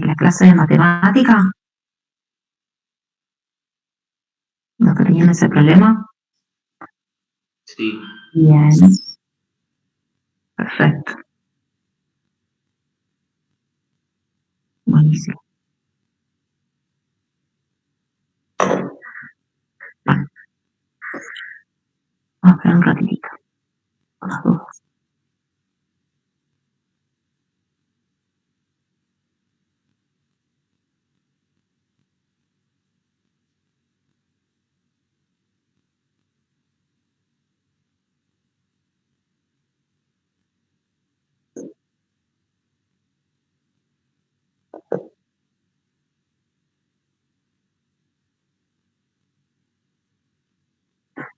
la clase de matemática, los que tenían ese problema. Sí. Bien. Perfecto. Buenísimo. Bueno, vamos a esperar un ratitito, por las dudas.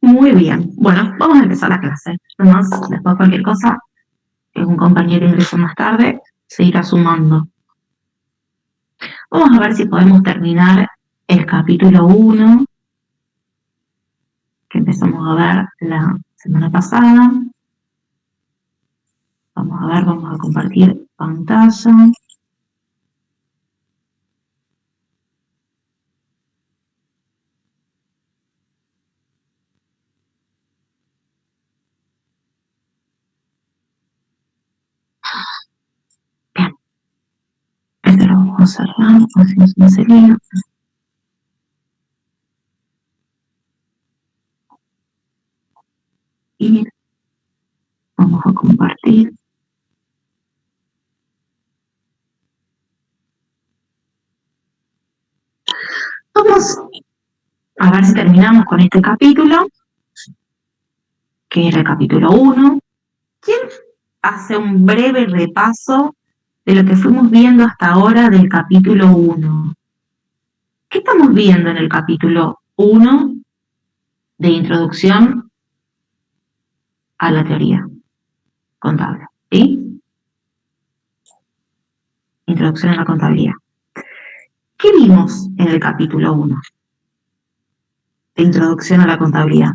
Muy bien. Bueno, vamos a empezar la clase. Además, después cualquier cosa, un compañero ingresa más tarde, se irá sumando. Vamos a ver si podemos terminar el capítulo 1, que empezamos a ver la semana pasada. Vamos a ver, vamos a compartir pantalla. Bien. Esto lo vamos a cerrar, hacemos un seguido. Y vamos a compartir. Vamos a ver si terminamos con este capítulo, que era el capítulo 1. ¿Quién hace un breve repaso de lo que fuimos viendo hasta ahora del capítulo 1? ¿Qué estamos viendo en el capítulo 1 de introducción a la teoría contable? ¿Sí? Introducción a la contabilidad. ¿Qué vimos en el capítulo 1 de introducción a la contabilidad?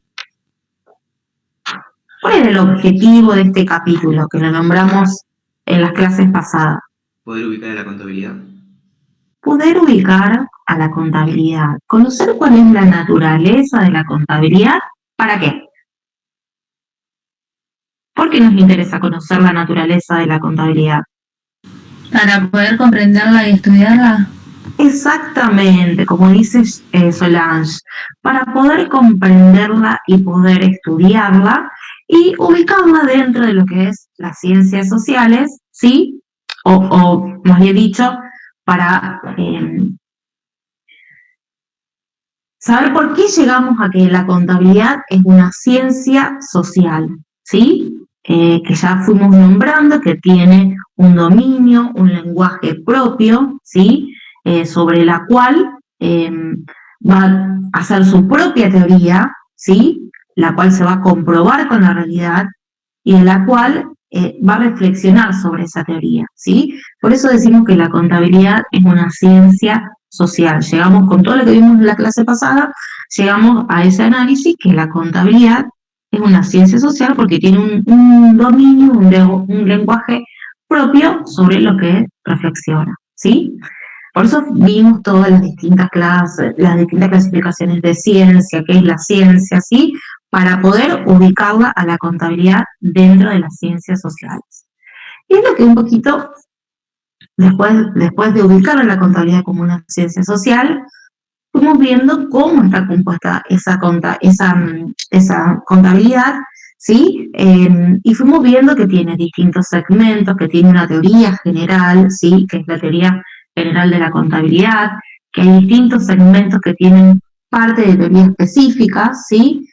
¿Cuál era el objetivo de este capítulo que lo nombramos en las clases pasadas? Poder ubicar a la contabilidad. Poder ubicar a la contabilidad. Conocer cuál es la naturaleza de la contabilidad. ¿Para qué? ¿Por qué nos interesa conocer la naturaleza de la contabilidad? Para poder comprenderla y estudiarla. Exactamente, como dice Solange, para poder comprenderla y poder estudiarla y ubicarla dentro de lo que es las ciencias sociales, ¿sí? O más bien dicho, para saber por qué llegamos a que la contabilidad es una ciencia social, ¿sí? Que ya fuimos nombrando, que tiene un dominio, un lenguaje propio, ¿sí? Sobre la cual va a hacer su propia teoría, ¿sí? La cual se va a comprobar con la realidad y de la cual va a reflexionar sobre esa teoría, ¿sí? Por eso decimos que la contabilidad es una ciencia social. Llegamos con todo lo que vimos en la clase pasada, llegamos a ese análisis que la contabilidad es una ciencia social porque tiene un dominio, un lenguaje propio sobre lo que reflexiona, ¿sí? Por eso vimos todas las distintas clases, las distintas clasificaciones de ciencia, qué es la ciencia, ¿sí? Para poder ubicarla a la contabilidad dentro de las ciencias sociales. Y es lo que un poquito, después de ubicar a la contabilidad como una ciencia social, fuimos viendo cómo está compuesta esa contabilidad, ¿sí? Y fuimos viendo que tiene distintos segmentos, que tiene una teoría general, ¿sí? Que es la teoría general de la contabilidad, que hay distintos segmentos que tienen parte de teoría específica, ¿sí?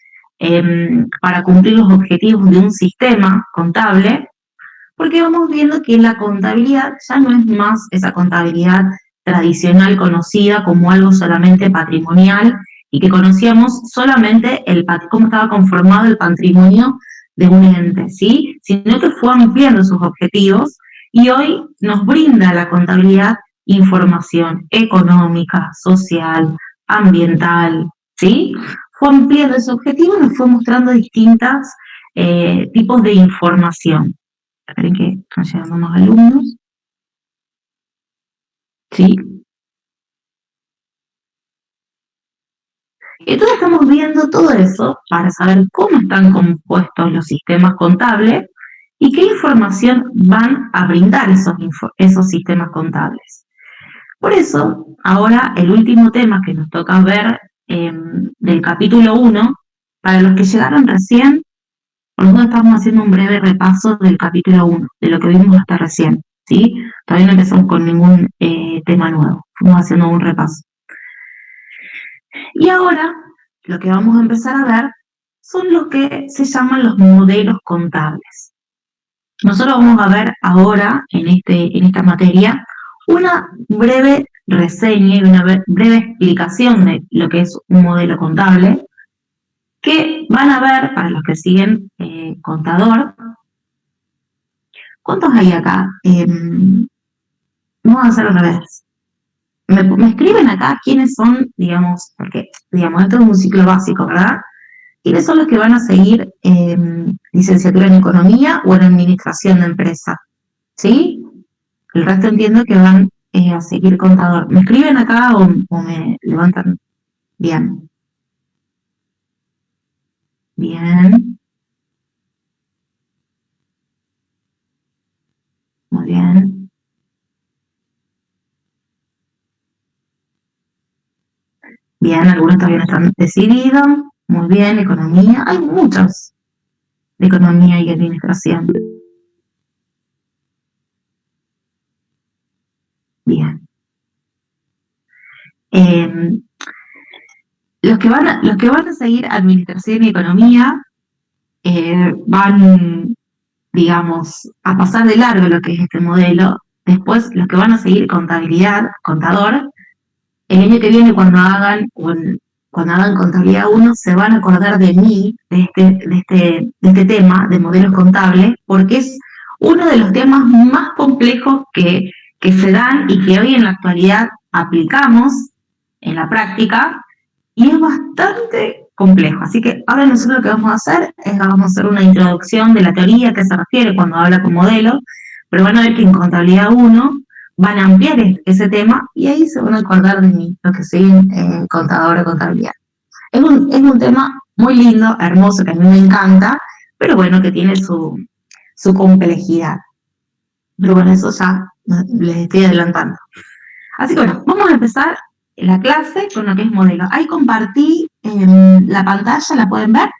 Para cumplir los objetivos de un sistema contable, porque vamos viendo que la contabilidad ya no es más esa contabilidad tradicional conocida como algo solamente patrimonial y que conocíamos solamente cómo estaba conformado el patrimonio de un ente, ¿sí? Sino que fue ampliando sus objetivos y hoy nos brinda la contabilidad información económica, social, ambiental, ¿sí? Fue ampliando ese objetivo y nos fue mostrando distintos tipos de información. Esperen que están llegando más alumnos. ¿sí? Entonces estamos viendo todo eso para saber cómo están compuestos los sistemas contables y qué información van a brindar esos sistemas contables. Por eso, ahora el último tema que nos toca ver del capítulo 1, para los que llegaron recién, nosotros estamos haciendo un breve repaso del capítulo 1, de lo que vimos hasta recién, ¿sí? Todavía no empezamos con ningún tema nuevo, estamos haciendo un repaso. Y ahora, lo que vamos a empezar a ver son lo que se llaman los modelos contables. Nosotros vamos a ver ahora, en esta materia, una breve reseña y una breve explicación de lo que es un modelo contable, que van a ver, para los que siguen contador, ¿cuántos hay acá? Vamos a hacer al revés. Me escriben acá quiénes son, digamos, porque, digamos, esto es un ciclo básico, ¿verdad? ¿Quiénes son los que van a seguir licenciatura en Economía o en Administración de Empresa? ¿Sí? El resto entiendo que van a seguir contador. ¿Me escriben acá o me levantan? Bien. Bien. Muy bien. Bien, algunos todavía no están decididos. Muy bien, Economía. Hay muchos de Economía y Administración. Bien. Los que van a seguir Administración y Economía van, digamos, a pasar de largo lo que es este modelo. Después, los que van a seguir Contabilidad, Contador, el año que viene cuando hagan Contabilidad 1, se van a acordar de mí, de este tema de modelos contables, porque es uno de los temas más complejos que se dan y que hoy en la actualidad aplicamos en la práctica, y es bastante complejo. Así que ahora nosotros lo que vamos a hacer es vamos a hacer una introducción de la teoría, que se refiere cuando habla con modelos, pero van a ver que en Contabilidad 1 van a ampliar ese tema y ahí se van a acordar de mí, los que siguen contador o contabilidad. Es un tema muy lindo, hermoso, que a mí me encanta, pero bueno, que tiene su complejidad. Pero bueno, eso ya les estoy adelantando. Así que bueno, vamos a empezar la clase con lo que es modelo. Ahí compartí la pantalla, ¿la pueden ver?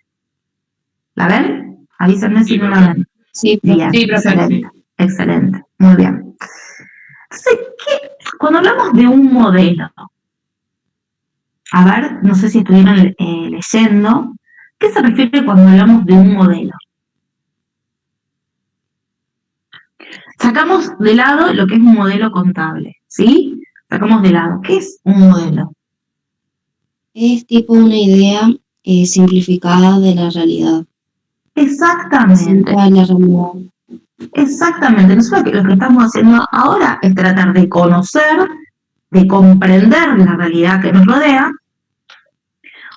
¿La ven? Avísenme si no la ven. Sí, bien, sí, profe. Excelente, excelente, muy bien. Entonces, cuando hablamos de un modelo, a ver, no sé si estuvieron leyendo, ¿qué se refiere cuando hablamos de un modelo? Sacamos de lado lo que es un modelo contable, ¿sí? Sacamos de lado, ¿qué es un modelo? Es tipo una idea simplificada de la realidad. Exactamente. La realidad. Exactamente. Nosotros lo que estamos haciendo ahora es tratar de conocer, de comprender la realidad que nos rodea,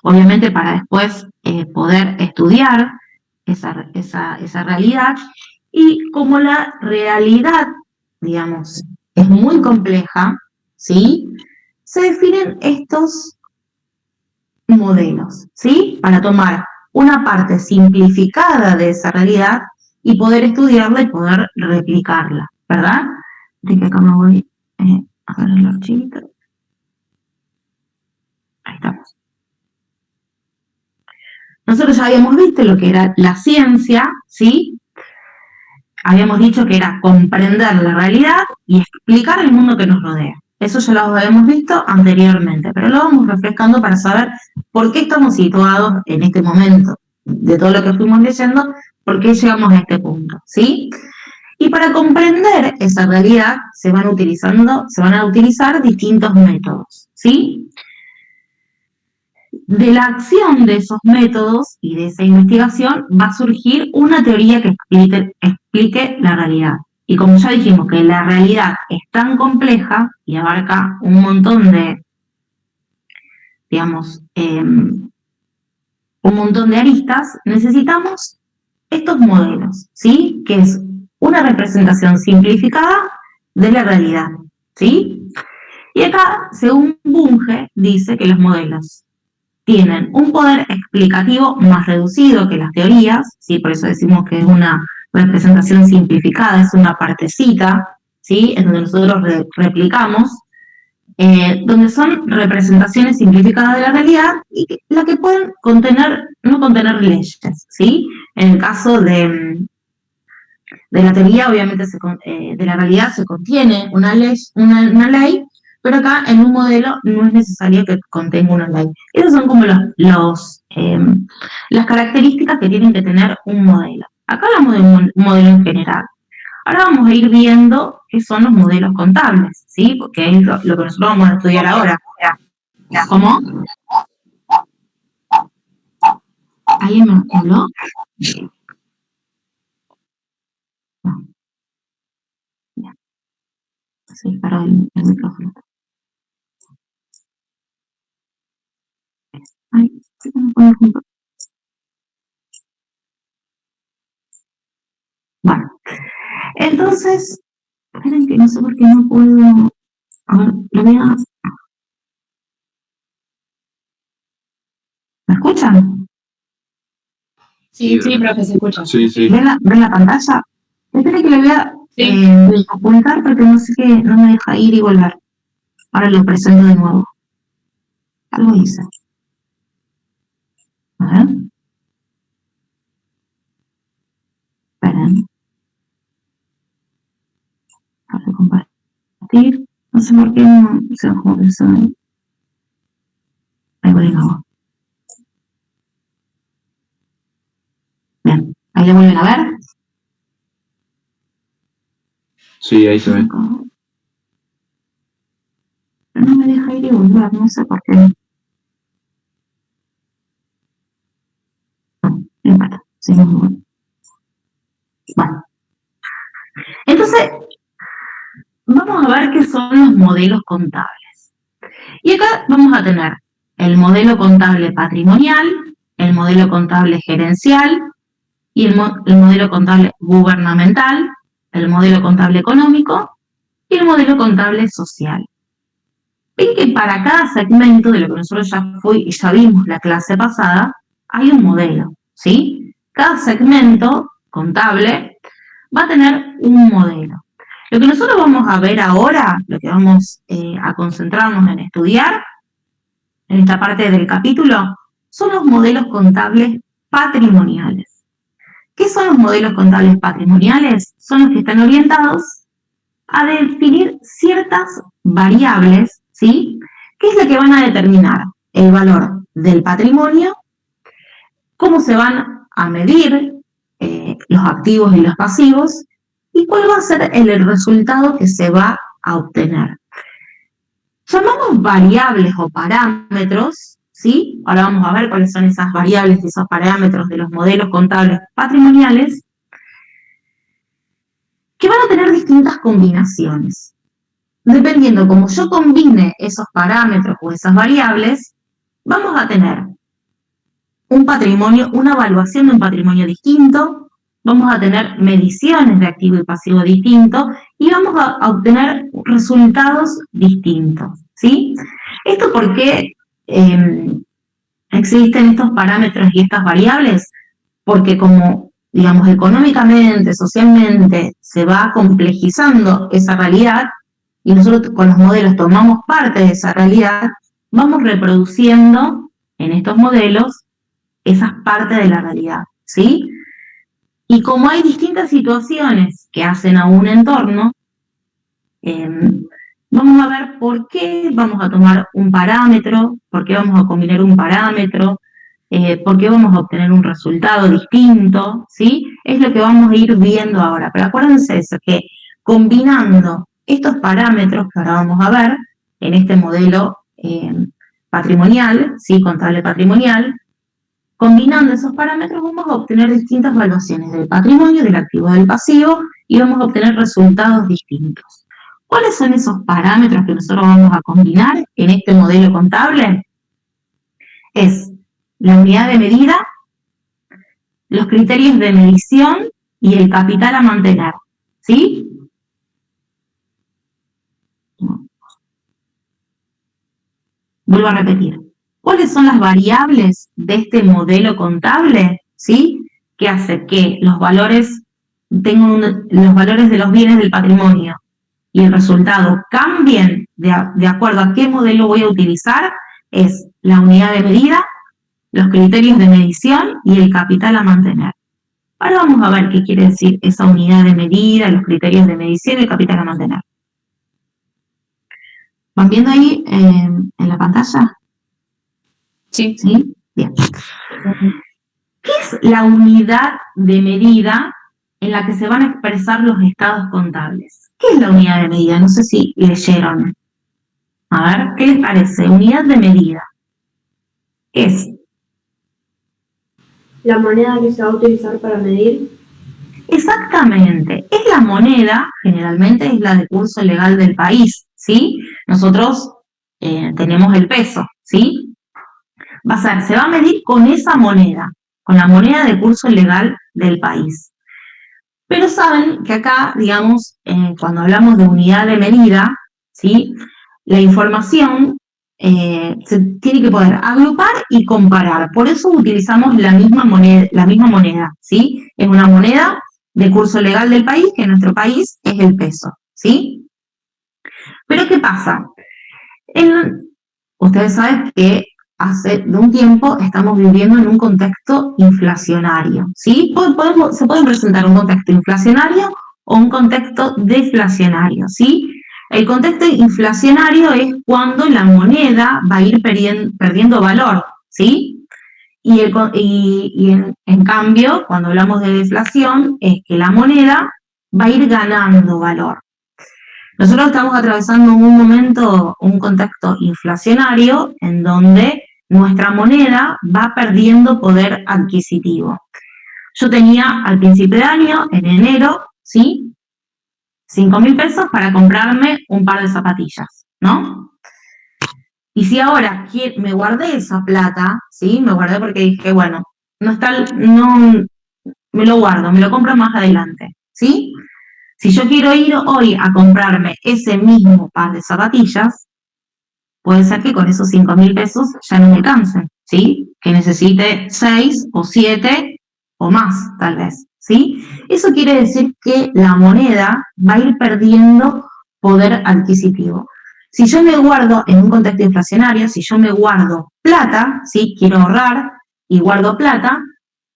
obviamente para después poder estudiar esa realidad, y como la realidad, digamos, es muy compleja, ¿sí? Se definen estos modelos, ¿sí? Para tomar una parte simplificada de esa realidad y poder estudiarla y poder replicarla, ¿verdad? De que acá me voy a ver el archivito. Ahí estamos. Nosotros ya habíamos visto lo que era la ciencia, ¿sí? Habíamos dicho que era comprender la realidad y explicar el mundo que nos rodea. Eso ya lo habíamos visto anteriormente, pero lo vamos refrescando para saber por qué estamos situados en este momento, de todo lo que fuimos leyendo, por qué llegamos a este punto, ¿sí? Y para comprender esa realidad se van a utilizar distintos métodos, ¿sí? De la acción de esos métodos y de esa investigación va a surgir una teoría que explique la realidad. Y como ya dijimos que la realidad es tan compleja y abarca un montón de, digamos, un montón de aristas, necesitamos estos modelos, ¿sí? Que es una representación simplificada de la realidad, ¿sí? Y acá, según Bunge, dice que los modelos tienen un poder explicativo más reducido que las teorías, ¿sí? Por eso decimos que es una representación simplificada, es una partecita, ¿sí? En donde nosotros replicamos, donde son representaciones simplificadas de la realidad y la que pueden contener, no contener leyes, ¿sí? En el caso de la teoría, obviamente, de la realidad se contiene una ley, pero acá en un modelo no es necesario que contenga una ley. Esas son como las características que tienen que tener un modelo. Acá hablamos de un modelo en general. Ahora vamos a ir viendo qué son los modelos contables, ¿sí? Porque es lo que nosotros vamos a estudiar ahora. ¿Cómo? ¿Alguien me habló? No. Ya. Se disparó el micrófono. Ay, ¿qué me pone junto? Bueno, entonces, esperen que no sé por qué no puedo. A ver, lo voy a. ¿Me escuchan? Sí, profe, se escucha. Sí. ¿Ven la pantalla? Esperen que le voy a apuntar porque no sé qué, no me deja ir y volver. Ahora lo presento de nuevo. Algo hice. A ver. Esperen. Para compartir. No sé por qué no se bajó eso. Ahí voy de nuevo. Bien. Ahí lo vuelven a ver. Sí, ahí se ve. Pero no me deja ir y volver, no sé por qué. No importa. Seguimos. Bueno. Entonces, vamos a ver qué son los modelos contables. Y acá vamos a tener el modelo contable patrimonial, el modelo contable gerencial y el modelo contable gubernamental, el modelo contable económico y el modelo contable social. Ven que para cada segmento de lo que nosotros ya vimos la clase pasada, hay un modelo, ¿sí? Cada segmento contable va a tener un modelo. Lo que nosotros vamos a ver ahora, lo que vamos a concentrarnos en estudiar, en esta parte del capítulo, son los modelos contables patrimoniales. ¿Qué son los modelos contables patrimoniales? Son los que están orientados a definir ciertas variables, ¿sí? ¿Qué es lo que van a determinar? El valor del patrimonio, cómo se van a medir los activos y los pasivos, y cuál va a ser el resultado que se va a obtener. Llamamos variables o parámetros, ¿sí? Ahora vamos a ver cuáles son esas variables y esos parámetros de los modelos contables patrimoniales, que van a tener distintas combinaciones. Dependiendo cómo yo combine esos parámetros o esas variables, vamos a tener un patrimonio, una evaluación de un patrimonio distinto, vamos a tener mediciones de activo y pasivo distintos y vamos a obtener resultados distintos, ¿sí? ¿Esto por qué existen estos parámetros y estas variables? Porque como, digamos, económicamente, socialmente, se va complejizando esa realidad y nosotros con los modelos tomamos parte de esa realidad, vamos reproduciendo en estos modelos esas partes de la realidad, ¿sí? Y como hay distintas situaciones que hacen a un entorno, vamos a ver por qué vamos a tomar un parámetro, por qué vamos a combinar un parámetro, por qué vamos a obtener un resultado distinto, ¿sí? Es lo que vamos a ir viendo ahora. Pero acuérdense eso, que combinando estos parámetros que ahora vamos a ver en este modelo patrimonial, ¿sí? Contable patrimonial, combinando esos parámetros vamos a obtener distintas evaluaciones del patrimonio, del activo, del pasivo y vamos a obtener resultados distintos. ¿Cuáles son esos parámetros que nosotros vamos a combinar en este modelo contable? Es la unidad de medida, los criterios de medición y el capital a mantener, ¿sí? Vuelvo a repetir. ¿Cuáles son las variables de este modelo contable? ¿Sí? Que hace que los valores los valores de los bienes del patrimonio y el resultado cambien de acuerdo a qué modelo voy a utilizar, es la unidad de medida, los criterios de medición y el capital a mantener. Ahora vamos a ver qué quiere decir esa unidad de medida, los criterios de medición y el capital a mantener. ¿Van viendo ahí en la pantalla? Sí. ¿Sí? Bien. ¿Qué es la unidad de medida en la que se van a expresar los estados contables? ¿Qué es la unidad de medida? No sé si leyeron. A ver, ¿qué les parece? Unidad de medida. ¿Qué es? La moneda que se va a utilizar para medir. Exactamente. Es la moneda, generalmente es la de curso legal del país, ¿sí? Nosotros tenemos el peso, ¿sí? Se va a medir con esa moneda, con la moneda de curso legal del país. Pero saben que acá, digamos, cuando hablamos de unidad de medida, ¿sí? La información se tiene que poder agrupar y comparar. Por eso utilizamos la misma moneda, ¿sí? Es una moneda de curso legal del país, que en nuestro país es el peso, ¿sí? Pero ¿qué pasa? Ustedes saben que hace un tiempo estamos viviendo en un contexto inflacionario, ¿sí? Se puede presentar un contexto inflacionario o un contexto deflacionario, ¿sí? El contexto inflacionario es cuando la moneda va a ir perdiendo valor, ¿sí? Y en cambio, cuando hablamos de deflación, es que la moneda va a ir ganando valor. Nosotros estamos atravesando un momento, un contexto inflacionario en donde nuestra moneda va perdiendo poder adquisitivo. Yo tenía al principio de año, en enero, ¿sí? 5.000 pesos para comprarme un par de zapatillas, ¿no? Y si ahora me guardé esa plata, ¿sí? Me guardé porque dije, bueno, me lo guardo, me lo compro más adelante, ¿sí? Si yo quiero ir hoy a comprarme ese mismo par de zapatillas, puede ser que con esos 5.000 pesos ya no me alcancen, ¿sí? Que necesite 6 o 7 o más, tal vez, ¿sí? Eso quiere decir que la moneda va a ir perdiendo poder adquisitivo. Si yo me guardo en un contexto inflacionario, si yo me guardo plata, ¿sí? Quiero ahorrar y guardo plata,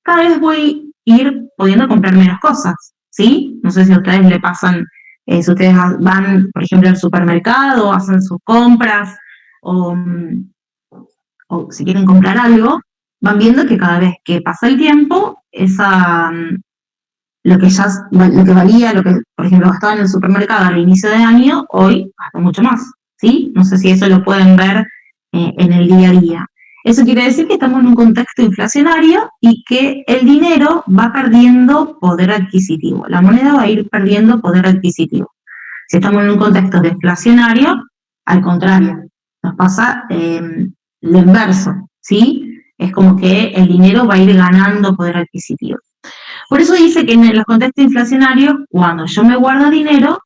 cada vez voy a ir pudiendo comprar menos cosas, ¿sí? No sé si a ustedes le pasan, si ustedes van, por ejemplo, al supermercado, hacen sus compras, o si quieren comprar algo, van viendo que cada vez que pasa el tiempo, lo que valía, lo que, por ejemplo, gastaba en el supermercado al inicio de año, hoy gasta mucho más, ¿sí? No sé si eso lo pueden ver en el día a día. Eso quiere decir que estamos en un contexto inflacionario y que el dinero va perdiendo poder adquisitivo. La moneda va a ir perdiendo poder adquisitivo. Si estamos en un contexto deflacionario, al contrario, nos pasa lo inverso, ¿sí? Es como que el dinero va a ir ganando poder adquisitivo. Por eso dice que en los contextos inflacionarios, cuando yo me guardo dinero,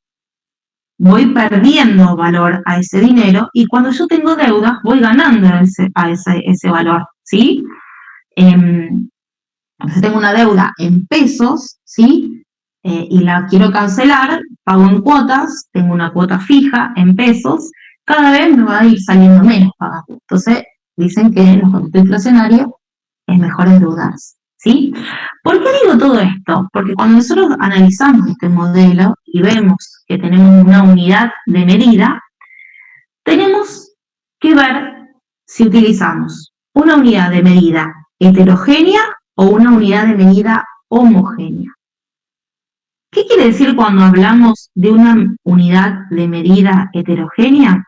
voy perdiendo valor a ese dinero y cuando yo tengo deudas, voy ganando ese valor, ¿sí? Entonces tengo una deuda en pesos, ¿sí? Y la quiero cancelar, pago en cuotas, tengo una cuota fija en pesos, cada vez me va a ir saliendo menos pagado. Entonces dicen que en los contextos inflacionarios es mejor endeudarse, ¿sí? ¿Por qué digo todo esto? Porque cuando nosotros analizamos este modelo y vemos que tenemos una unidad de medida, tenemos que ver si utilizamos una unidad de medida heterogénea o una unidad de medida homogénea. ¿Qué quiere decir cuando hablamos de una unidad de medida heterogénea?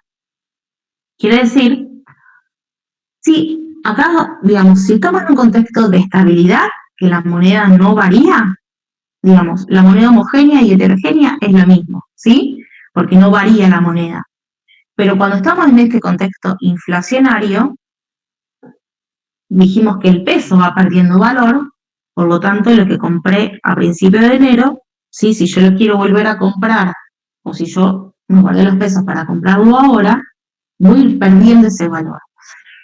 Quiere decir, si acá, digamos, si estamos en un contexto de estabilidad, que la moneda no varía, digamos, la moneda homogénea y heterogénea es lo mismo, ¿sí? Porque no varía la moneda. Pero cuando estamos en este contexto inflacionario, dijimos que el peso va perdiendo valor, por lo tanto, lo que compré a principio de enero, ¿sí? Si yo lo quiero volver a comprar, o si yo me guardé los pesos para comprarlo ahora, voy a ir perdiendo ese valor.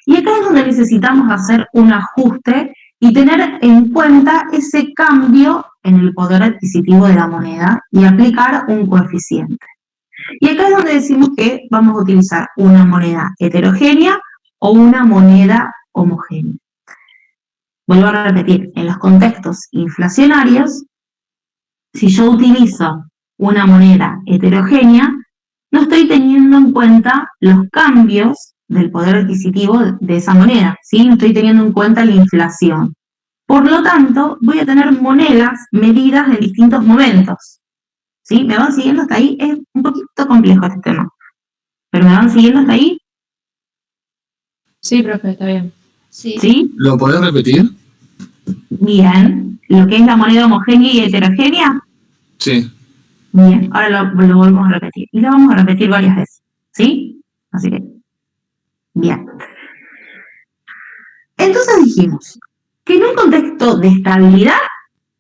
Y acá es donde necesitamos hacer un ajuste y tener en cuenta ese cambio en el poder adquisitivo de la moneda y aplicar un coeficiente. Y acá es donde decimos que vamos a utilizar una moneda heterogénea o una moneda homogénea. Vuelvo a repetir, en los contextos inflacionarios, si yo utilizo una moneda heterogénea, no estoy teniendo en cuenta los cambios del poder adquisitivo de esa moneda, ¿sí? No estoy teniendo en cuenta la inflación. Por lo tanto, voy a tener monedas medidas en distintos momentos, ¿sí? ¿Me van siguiendo hasta ahí? Es un poquito complejo este tema, pero ¿me van siguiendo hasta ahí? Sí, profe, está bien. Sí. ¿Sí? ¿Lo podés repetir? Bien. ¿Lo que es la moneda homogénea y heterogénea? Sí. Bien, ahora lo volvemos a repetir. Y lo vamos a repetir varias veces, ¿sí? Así que, bien. Entonces dijimos que en un contexto de estabilidad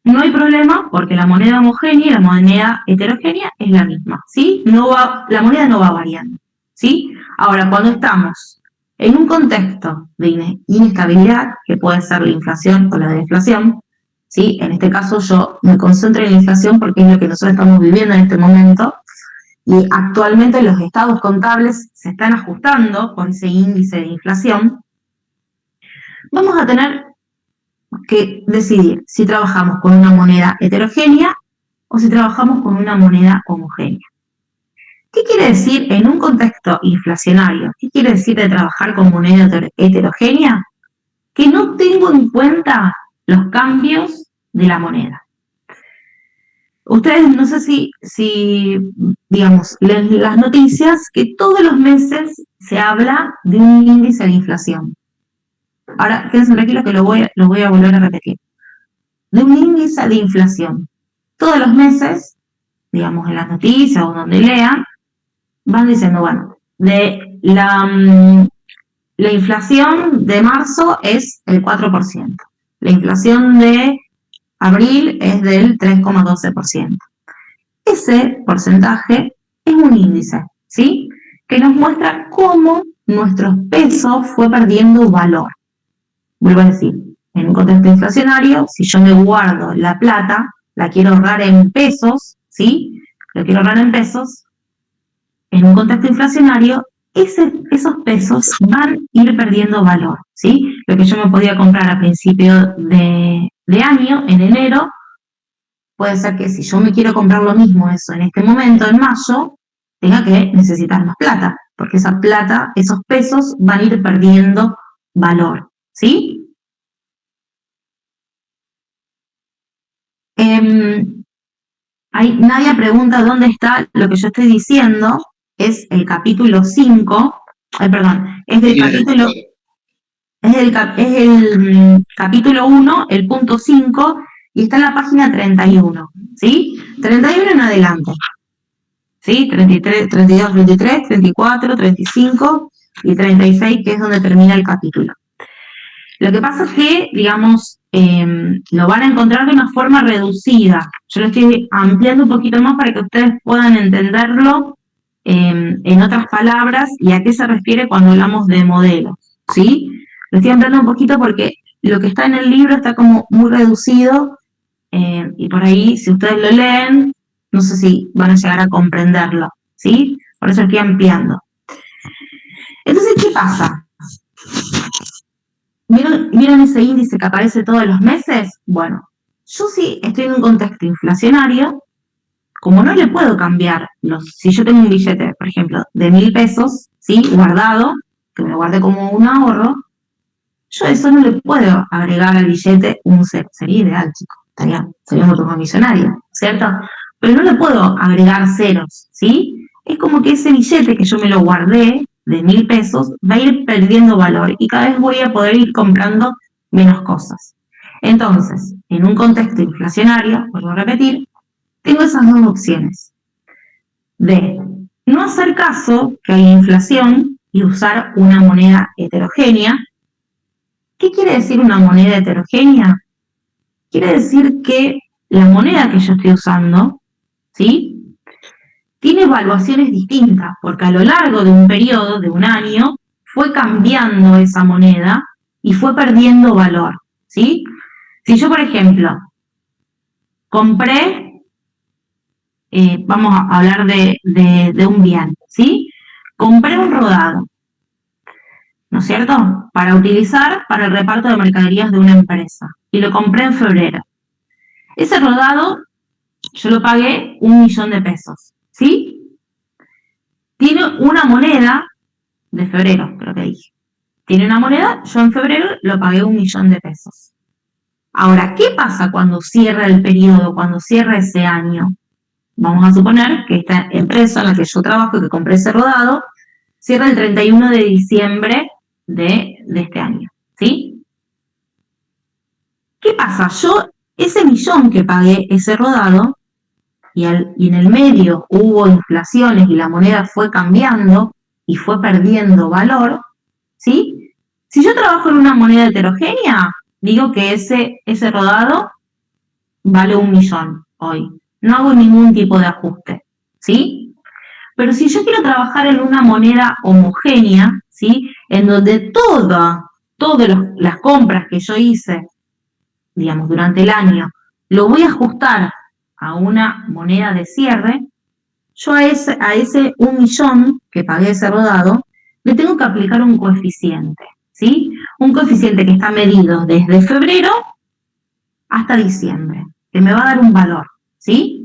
no hay problema porque la moneda homogénea y la moneda heterogénea es la misma, ¿sí? La moneda no va variando, ¿sí? Ahora, cuando estamos en un contexto de inestabilidad, que puede ser la inflación o la deflación, ¿sí? En este caso yo me concentro en la inflación porque es lo que nosotros estamos viviendo en este momento y actualmente los estados contables se están ajustando por ese índice de inflación. Vamos a tener que decidir si trabajamos con una moneda heterogénea o si trabajamos con una moneda homogénea. ¿Qué quiere decir en un contexto inflacionario? ¿Qué quiere decir de trabajar con moneda heterogénea? Que no tengo en cuenta los cambios de la moneda. Ustedes, no sé si digamos, leen las noticias que todos los meses se habla de un índice de inflación. Ahora, quédense tranquilos que lo voy a volver a repetir. De un índice de inflación. Todos los meses, digamos, en las noticias o donde lean, van diciendo, bueno, de la inflación de marzo es el 4%. La inflación de abril es del 3,12%. Ese porcentaje es un índice, ¿sí? Que nos muestra cómo nuestro peso fue perdiendo valor. Vuelvo a decir, en un contexto inflacionario, si yo me guardo la plata, la quiero ahorrar en pesos, ¿sí? Lo quiero ahorrar en pesos, en un contexto inflacionario, esos pesos van a ir perdiendo valor, ¿sí? Lo que yo me podía comprar a principio de año, en enero, puede ser que si yo me quiero comprar lo mismo eso en este momento, en mayo, tenga que necesitar más plata, porque esa plata, esos pesos van a ir perdiendo valor, ¿sí? Nadia pregunta dónde está lo que yo estoy diciendo, es el capítulo 5, es del capítulo, es el capítulo 1, el punto 5, y está en la página 31, ¿sí? 31 en adelante, ¿sí? 33, 32, 33, 34, 35 y 36, que es donde termina el capítulo. Lo que pasa es que, digamos, lo van a encontrar de una forma reducida. Yo lo estoy ampliando un poquito más para que ustedes puedan entenderlo en otras palabras y a qué se refiere cuando hablamos de modelos, ¿sí? Lo estoy ampliando un poquito porque lo que está en el libro está como muy reducido y por ahí, si ustedes lo leen, no sé si van a llegar a comprenderlo, ¿sí? Por eso estoy ampliando. Entonces, ¿qué pasa? ¿Vieron ese índice que aparece todos los meses? Bueno, yo sí estoy en un contexto inflacionario, como no le puedo cambiar, si yo tengo un billete, por ejemplo, de 1.000 pesos, ¿sí? Guardado, que me lo guardé como un ahorro, yo eso no le puedo agregar al billete un cero. Sería ideal, chicos, sería mucho millonario, ¿cierto? Pero no le puedo agregar ceros, ¿sí? Es como que ese billete que yo me lo guardé, de 1.000 pesos, va a ir perdiendo valor y cada vez voy a poder ir comprando menos cosas. Entonces, en un contexto inflacionario, vuelvo a repetir, tengo esas dos opciones. De no hacer caso que hay inflación y usar una moneda heterogénea. ¿Qué quiere decir una moneda heterogénea? Quiere decir que la moneda que yo estoy usando, ¿sí? Tiene evaluaciones distintas, porque a lo largo de un periodo, de un año, fue cambiando esa moneda y fue perdiendo valor, ¿sí? Si yo, por ejemplo, compré, vamos a hablar de un bien, ¿sí? Compré un rodado, ¿no es cierto?, para utilizar para el reparto de mercaderías de una empresa, y lo compré en febrero. Ese rodado yo lo pagué 1.000.000 de pesos, ¿sí? Tiene una moneda de febrero, creo que dije. Tiene una moneda, yo en febrero lo pagué 1.000.000 de pesos. Ahora, ¿qué pasa cuando cierra el periodo, cuando cierra ese año? Vamos a suponer que esta empresa en la que yo trabajo y que compré ese rodado, cierra el 31 de diciembre de este año, ¿sí? ¿Qué pasa? Yo, ese 1.000.000 que pagué ese rodado, y en el medio hubo inflaciones y la moneda fue cambiando y fue perdiendo valor, ¿sí? Si yo trabajo en una moneda heterogénea, digo que ese rodado vale 1.000.000 hoy. No hago ningún tipo de ajuste, ¿sí? Pero si yo quiero trabajar en una moneda homogénea, ¿sí?, en donde todas las compras que yo hice, digamos, durante el año, lo voy a ajustar a una moneda de cierre, yo a ese 1.000.000 que pagué ese rodado, le tengo que aplicar un coeficiente, ¿sí? Un coeficiente que está medido desde febrero hasta diciembre, que me va a dar un valor, ¿sí?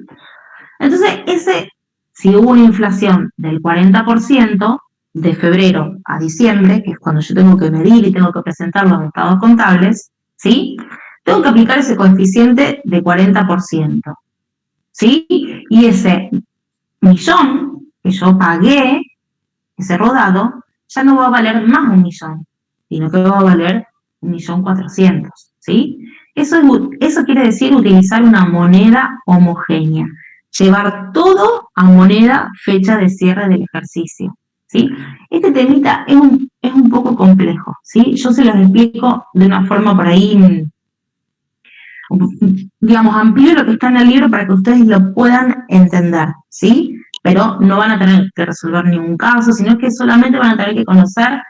Entonces, si hubo una inflación del 40% de febrero a diciembre, que es cuando yo tengo que medir y tengo que presentar los estados contables, ¿sí?, tengo que aplicar ese coeficiente de 40%, ¿sí? Y ese 1.000.000 que yo pagué, ese rodado, ya no va a valer más 1.000.000, sino que va a valer 1.400.000, ¿sí? Eso quiere decir utilizar una moneda homogénea, llevar todo a moneda fecha de cierre del ejercicio, ¿sí? Este temita es un poco complejo, ¿sí? Yo se los explico de una forma por ahí, digamos, amplio lo que está en el libro para que ustedes lo puedan entender, ¿sí? Pero no van a tener que resolver ningún caso, sino que solamente van a tener que conocer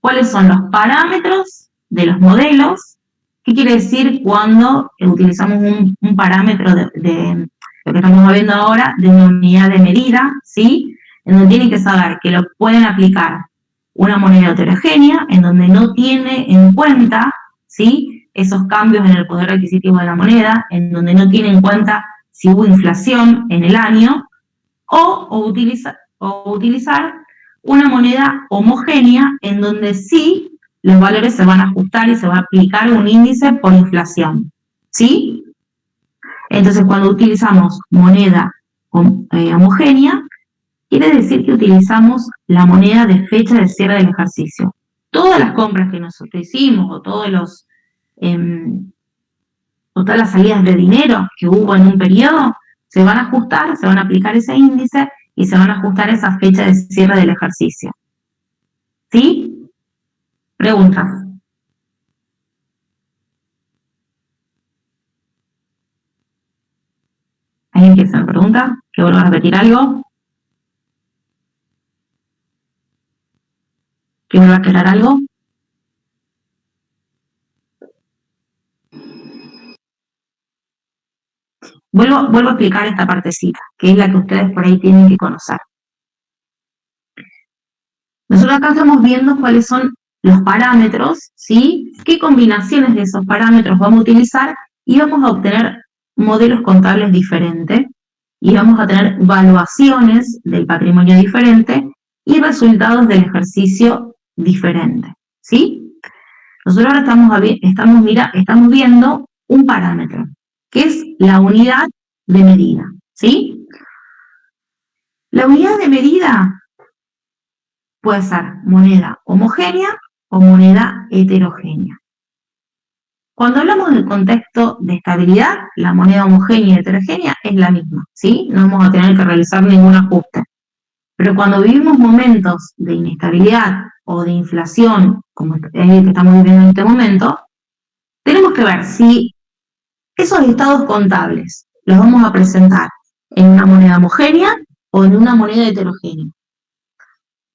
cuáles son los parámetros de los modelos. ¿Qué quiere decir cuando utilizamos un parámetro de lo que estamos viendo ahora, de una unidad de medida, ¿sí? En donde tienen que saber que lo pueden aplicar una moneda heterogénea, en donde no tiene en cuenta, ¿sí?, esos cambios en el poder adquisitivo de la moneda, en donde no tiene en cuenta si hubo inflación en el año, o utilizar una moneda homogénea, en donde sí los valores se van a ajustar y se va a aplicar un índice por inflación, ¿sí? Entonces, cuando utilizamos moneda homogénea, quiere decir que utilizamos la moneda de fecha de cierre del ejercicio. Todas las compras que nosotros hicimos, o todas las salidas de dinero que hubo en un periodo, se van a ajustar, se van a aplicar ese índice y se van a ajustar esa fecha de cierre del ejercicio. ¿Sí? Preguntas. ¿Alguien quiere hacer pregunta? ¿Que vuelva a repetir algo? ¿Que vuelva a aclarar algo? Vuelvo a explicar esta partecita, que es la que ustedes por ahí tienen que conocer. Nosotros acá estamos viendo cuáles son los parámetros, ¿sí? Qué combinaciones de esos parámetros vamos a utilizar y vamos a obtener modelos contables diferentes y vamos a tener valuaciones del patrimonio diferente y resultados del ejercicio diferente, ¿sí? Nosotros ahora estamos viendo un parámetro, que es la unidad de medida, ¿sí? La unidad de medida puede ser moneda homogénea o moneda heterogénea. Cuando hablamos del contexto de estabilidad, la moneda homogénea y heterogénea es la misma, ¿sí? No vamos a tener que realizar ningún ajuste. Pero cuando vivimos momentos de inestabilidad o de inflación, como es el que estamos viviendo en este momento, tenemos que ver si esos estados contables los vamos a presentar en una moneda homogénea o en una moneda heterogénea.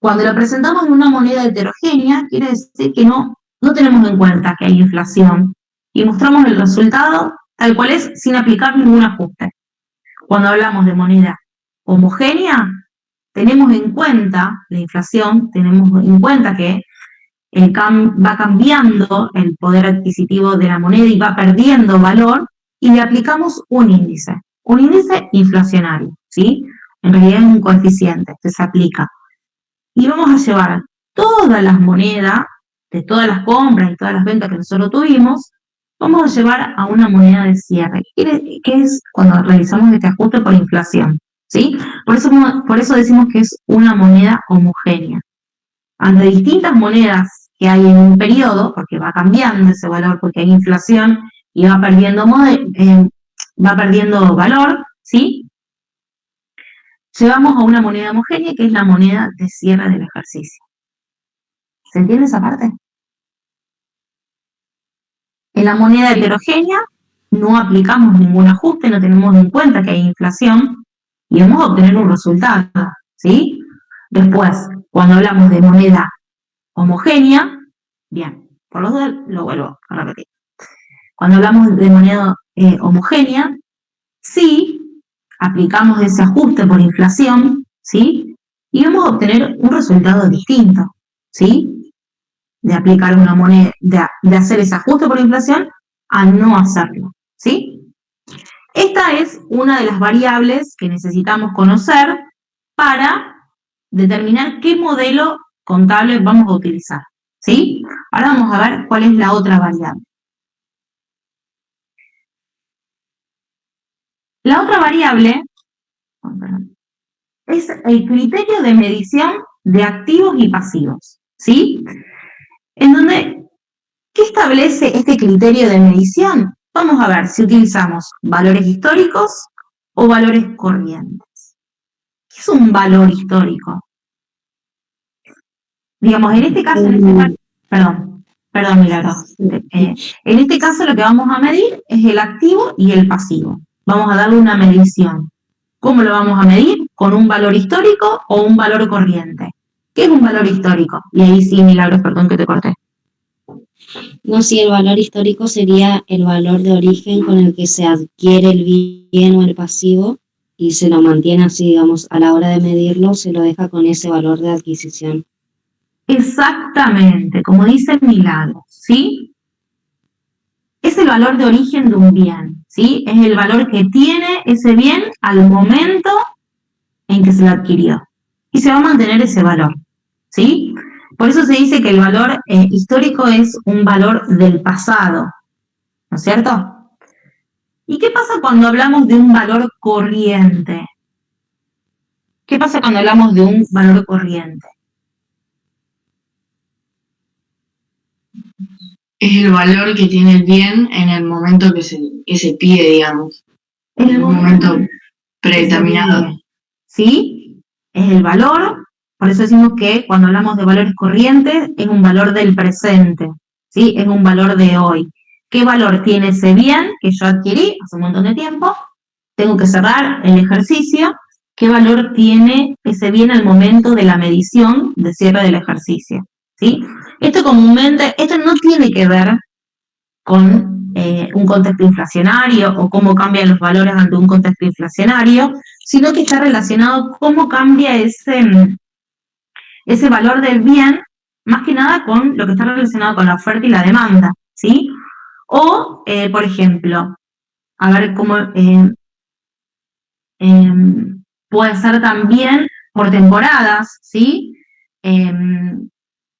Cuando lo presentamos en una moneda heterogénea, quiere decir que no tenemos en cuenta que hay inflación y mostramos el resultado tal cual es sin aplicar ningún ajuste. Cuando hablamos de moneda homogénea, tenemos en cuenta la inflación, tenemos en cuenta que va cambiando el poder adquisitivo de la moneda y va perdiendo valor, y le aplicamos un índice inflacionario, ¿sí? En realidad es un coeficiente que se aplica. Y vamos a llevar todas las monedas, de todas las compras y todas las ventas que nosotros tuvimos, vamos a llevar a una moneda de cierre, que es cuando realizamos este ajuste por inflación, ¿sí? Por eso decimos que es una moneda homogénea. Ante distintas monedas que hay en un periodo, porque va cambiando ese valor, porque hay inflación y va perdiendo valor, ¿sí? Llevamos a una moneda homogénea que es la moneda de cierre del ejercicio. ¿Se entiende esa parte? En la moneda heterogénea no aplicamos ningún ajuste, no tenemos en cuenta que hay inflación y vamos a obtener un resultado, ¿sí? Después, cuando hablamos de moneda homogénea, bien, por los dos lo vuelvo a repetir. Cuando hablamos de moneda homogénea, sí aplicamos ese ajuste por inflación, ¿sí? Y vamos a obtener un resultado distinto, ¿sí? De aplicar una moneda, de hacer ese ajuste por inflación a no hacerlo, ¿sí? Esta es una de las variables que necesitamos conocer para determinar qué modelo contable vamos a utilizar, ¿sí? Ahora vamos a ver cuál es la otra variable. La otra variable es el criterio de medición de activos y pasivos, ¿sí? En donde, ¿qué establece este criterio de medición? Vamos a ver si utilizamos valores históricos o valores corrientes. ¿Qué es un valor histórico? Digamos, en este caso, perdón, Milagros. En este caso lo que vamos a medir es el activo y el pasivo. Vamos a darle una medición. ¿Cómo lo vamos a medir? ¿Con un valor histórico o un valor corriente? ¿Qué es un valor histórico? Y ahí sí, Milagros, perdón que te corté. No, sí, el valor histórico sería el valor de origen con el que se adquiere el bien o el pasivo y se lo mantiene así, digamos, a la hora de medirlo se lo deja con ese valor de adquisición. Exactamente, como dice Milagros, ¿sí? Es el valor de origen de un bien, ¿sí? Es el valor que tiene ese bien al momento en que se lo adquirió. Y se va a mantener ese valor, ¿sí? Por eso se dice que el valor histórico es un valor del pasado, ¿no es cierto? ¿Y qué pasa cuando hablamos de un valor corriente? ¿Qué pasa cuando hablamos de un valor corriente? Es el valor que tiene el bien en el momento que se pide, digamos. En un momento predeterminado. ¿Sí? Es el valor, por eso decimos que cuando hablamos de valores corrientes es un valor del presente, ¿sí? Es un valor de hoy. ¿Qué valor tiene ese bien que yo adquirí hace un montón de tiempo? Tengo que cerrar el ejercicio. ¿Qué valor tiene ese bien al momento de la medición de cierre del ejercicio? ¿Sí? Esto no tiene que ver con un contexto inflacionario o cómo cambian los valores ante un contexto inflacionario, sino que está relacionado cómo cambia ese valor del bien, más que nada con lo que está relacionado con la oferta y la demanda, ¿sí? O, por ejemplo, a ver cómo puede ser también por temporadas, ¿sí?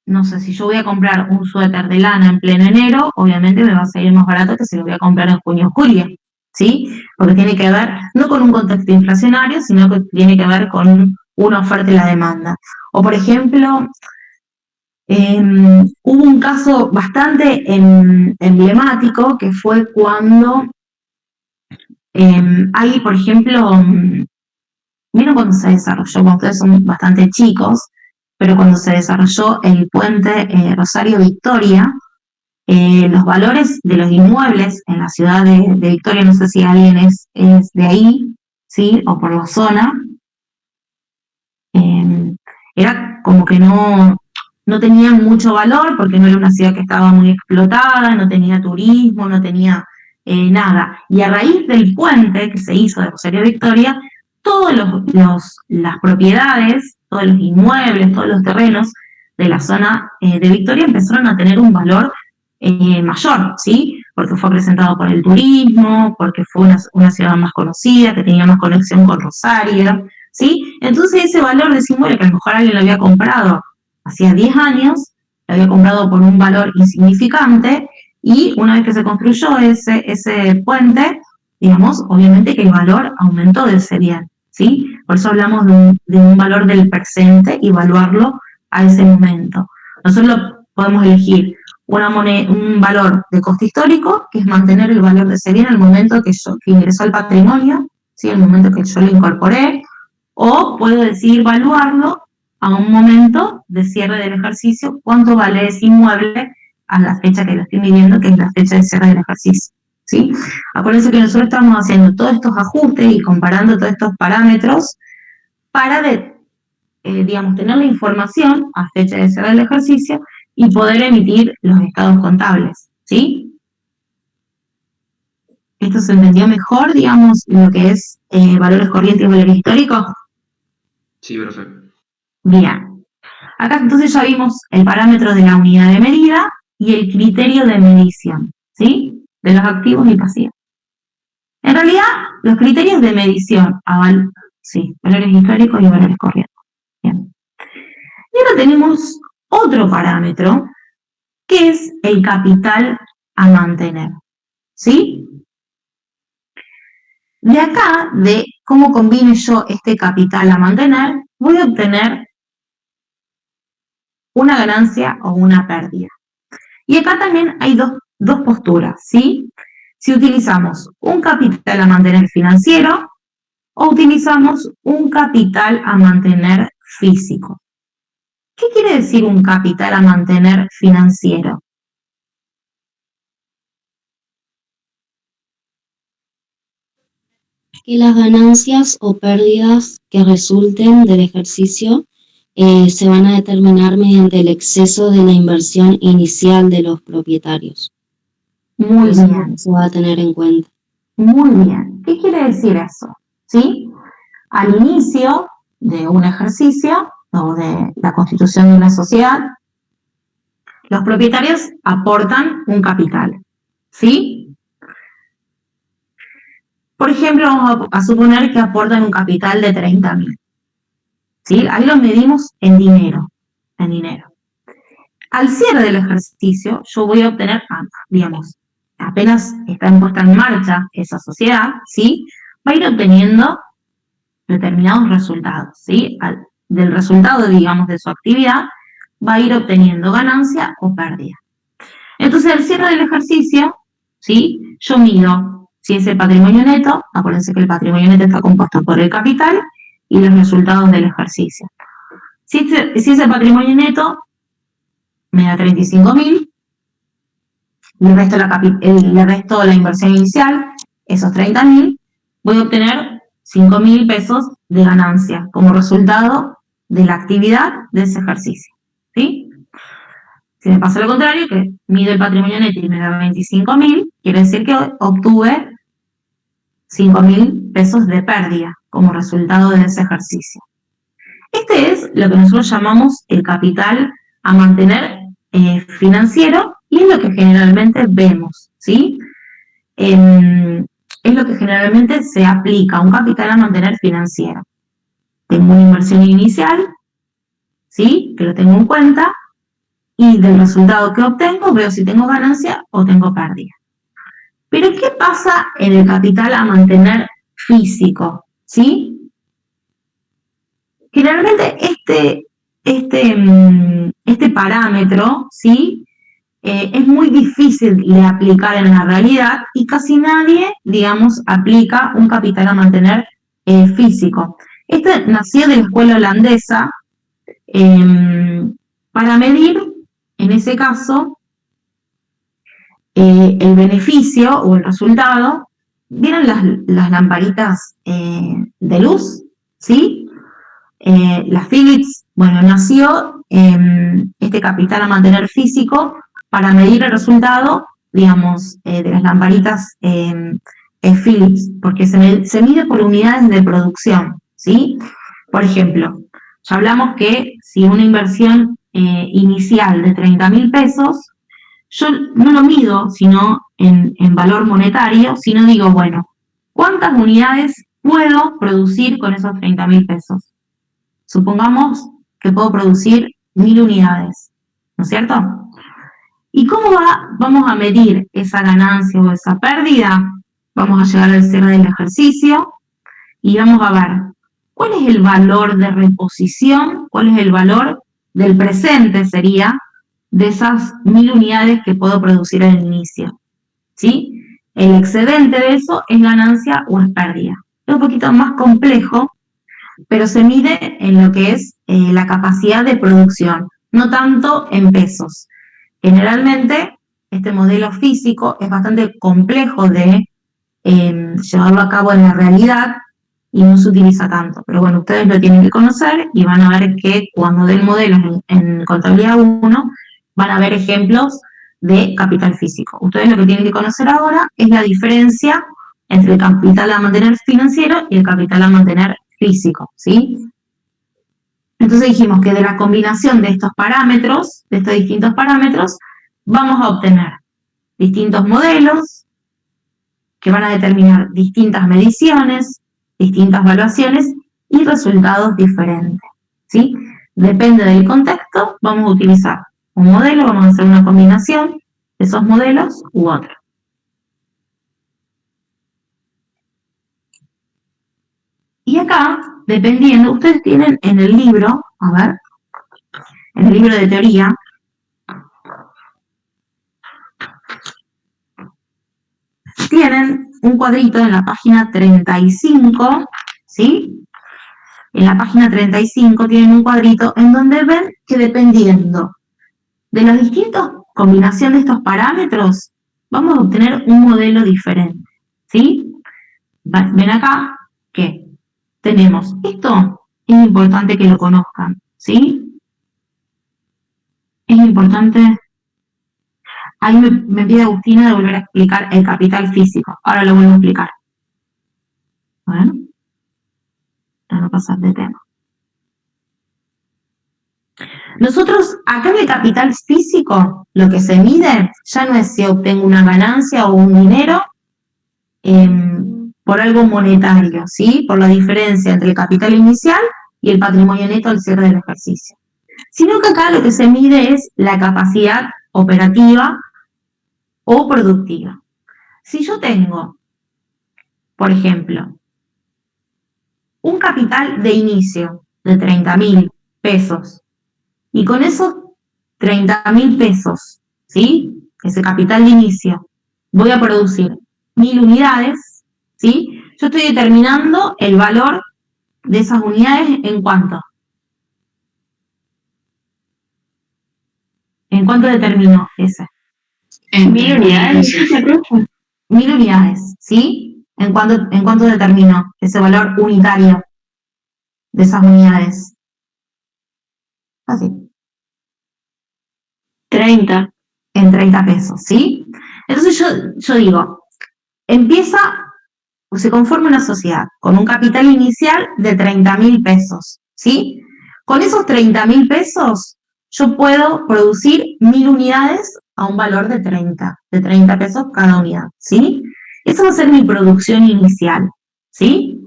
No sé, si yo voy a comprar un suéter de lana en pleno enero, obviamente me va a salir más barato que si lo voy a comprar en junio o julio, ¿sí? Porque tiene que ver no con un contexto inflacionario, sino que tiene que ver con una oferta y la demanda. O, por ejemplo, hubo un caso bastante emblemático que fue cuando hay, por ejemplo, ¿vieron cuando se desarrolló? Cuando ustedes son bastante chicos, pero cuando se desarrolló el puente Rosario Victoria, los valores de los inmuebles en la ciudad de Victoria, no sé si alguien es de ahí, ¿sí? O por la zona, era como que no tenían mucho valor porque no era una ciudad que estaba muy explotada, no tenía turismo, no tenía nada. Y a raíz del puente que se hizo de Rosario Victoria, todas las propiedades, todos los inmuebles, todos los terrenos de la zona de Victoria empezaron a tener un valor mayor, ¿sí? Porque fue presentado por el turismo, porque fue una ciudad más conocida, que tenía más conexión con Rosario, ¿sí? Entonces ese valor de ese inmueble, que a lo mejor alguien lo había comprado hacía 10 años, lo había comprado por un valor insignificante, y una vez que se construyó ese puente, digamos, obviamente que el valor aumentó de ese bien, ¿sí? Por eso hablamos de un valor del presente y evaluarlo a ese momento. Nosotros podemos elegir un valor de coste histórico, que es mantener el valor de ese bien al momento que ingresó al patrimonio, ¿sí? Al momento que yo lo incorporé, o puedo decidir evaluarlo a un momento de cierre del ejercicio, cuánto vale ese inmueble a la fecha que lo estoy midiendo, que es la fecha de cierre del ejercicio, ¿sí? Acuérdense que nosotros estamos haciendo todos estos ajustes y comparando todos estos parámetros para, digamos, tener la información a fecha de cierre del ejercicio y poder emitir los estados contables, ¿sí? ¿Esto se entendió mejor, digamos, lo que es valores corrientes y valores históricos? Sí, perfecto. Bien. Acá entonces ya vimos el parámetro de la unidad de medida y el criterio de medición, ¿sí? De los activos y pasivos. En realidad, los criterios de medición, sí, valores históricos y valores corrientes. Bien. Y ahora tenemos otro parámetro, que es el capital a mantener, ¿sí? De acá, de cómo combine yo este capital a mantener, voy a obtener una ganancia o una pérdida. Y acá también hay dos posturas, ¿sí? Si utilizamos un capital a mantener financiero o utilizamos un capital a mantener físico. ¿Qué quiere decir un capital a mantener financiero? Que las ganancias o pérdidas que resulten del ejercicio se van a determinar mediante el exceso de la inversión inicial de los propietarios. Muy Eso bien. se va a tener en cuenta. Muy bien. ¿Qué quiere decir eso? ¿Sí? Al inicio de un ejercicio o de la constitución de una sociedad, los propietarios aportan un capital, ¿sí? Por ejemplo, vamos a suponer que aportan un capital de 30.000, ¿sí? Ahí lo medimos en dinero, Al cierre del ejercicio, yo voy a obtener, digamos, apenas está puesta en marcha esa sociedad, ¿sí? Va a ir obteniendo determinados resultados, ¿sí? Del resultado, digamos, de su actividad, va a ir obteniendo ganancia o pérdida. Entonces, al cierre del ejercicio, ¿sí? Yo mido si ese patrimonio neto, acuérdense que el patrimonio neto está compuesto por el capital y los resultados del ejercicio. Si ese patrimonio neto me da 35.000, le resto la inversión inicial, esos 30.000, voy a obtener 5.000 pesos de ganancia como resultado de la actividad de ese ejercicio, ¿sí? Si me pasa lo contrario, que mido el patrimonio neto y me da 25.000, quiere decir que obtuve 5.000 pesos de pérdida como resultado de ese ejercicio. Este es lo que nosotros llamamos el capital a mantener financiero, y es lo que generalmente vemos, ¿sí? Es lo que generalmente se aplica, un capital a mantener financiero. Tengo una inversión inicial, ¿sí? Que lo tengo en cuenta, y del resultado que obtengo veo si tengo ganancia o tengo pérdida. Pero ¿qué pasa en el capital a mantener físico? ¿Sí? Generalmente este parámetro, ¿sí? Es muy difícil de aplicar en la realidad y casi nadie, digamos, aplica un capital a mantener físico. Este nació de la escuela holandesa para medir, en ese caso, el beneficio o el resultado. ¿Vieron las lamparitas de luz? ¿Sí? Las Philips Bueno, nació este capital a mantener físico para medir el resultado, digamos, de las lamparitas Philips, porque se mide por unidades de producción, ¿sí? Por ejemplo, ya hablamos que si una inversión inicial de 30.000 pesos, yo no lo mido sino en valor monetario, sino digo, bueno, ¿cuántas unidades puedo producir con esos 30.000 pesos? Supongamos que puedo producir 1.000 unidades, ¿no es cierto? ¿Y cómo vamos a medir esa ganancia o esa pérdida? Vamos a llegar al cierre del ejercicio y vamos a ver cuál es el valor de reposición, cuál es el valor del presente, sería, de esas 1.000 unidades que puedo producir al inicio, ¿sí? El excedente de eso es ganancia o es pérdida. Es un poquito más complejo, pero se mide en lo que es la capacidad de producción, no tanto en pesos. Generalmente, este modelo físico es bastante complejo de llevarlo a cabo en la realidad y no se utiliza tanto. Pero bueno, ustedes lo tienen que conocer y van a ver que cuando den modelos en contabilidad 1, van a ver ejemplos de capital físico. Ustedes lo que tienen que conocer ahora es la diferencia entre el capital a mantener financiero y el capital a mantener físico, ¿sí? Entonces dijimos que de la combinación de estos parámetros, de estos distintos parámetros, vamos a obtener distintos modelos que van a determinar distintas mediciones, distintas evaluaciones y resultados diferentes, ¿sí? Depende del contexto, vamos a utilizar un modelo, vamos a hacer una combinación de esos modelos u otro. Y acá, dependiendo, ustedes tienen en el libro, a ver, en el libro de teoría, tienen un cuadrito en la página 35, ¿sí? En la página 35 tienen un cuadrito en donde ven que dependiendo de las distintas combinaciones de estos parámetros, vamos a obtener un modelo diferente, ¿sí? Ven acá que tenemos esto, es importante que lo conozcan, ¿sí? Es importante. Ahí me pide Agustina de volver a explicar el capital físico. Ahora lo vuelvo a explicar. Bueno, para no pasar de tema. Nosotros, acá en el capital físico, lo que se mide ya no es si obtengo una ganancia o un dinero por algo monetario, ¿sí? Por la diferencia entre el capital inicial y el patrimonio neto al cierre del ejercicio. Sino que acá lo que se mide es la capacidad operativa o productiva. Si yo tengo, por ejemplo, un capital de inicio de 30.000 pesos y con esos 30.000 pesos, ¿sí? Ese capital de inicio, voy a producir 1.000 unidades, ¿sí? Yo estoy determinando el valor de esas unidades en cuánto. ¿En cuánto determino ese? 1.000 unidades. 1.000 unidades, ¿sí? ¿En cuánto determino ese valor unitario de esas unidades? Así. 30. En 30 pesos, ¿sí? Entonces yo digo, se conforma una sociedad con un capital inicial de 30.000 pesos, ¿sí? Con esos 30.000 pesos yo puedo producir 1.000 unidades a un valor de 30 pesos cada unidad, ¿sí? Esa va a ser mi producción inicial, ¿sí?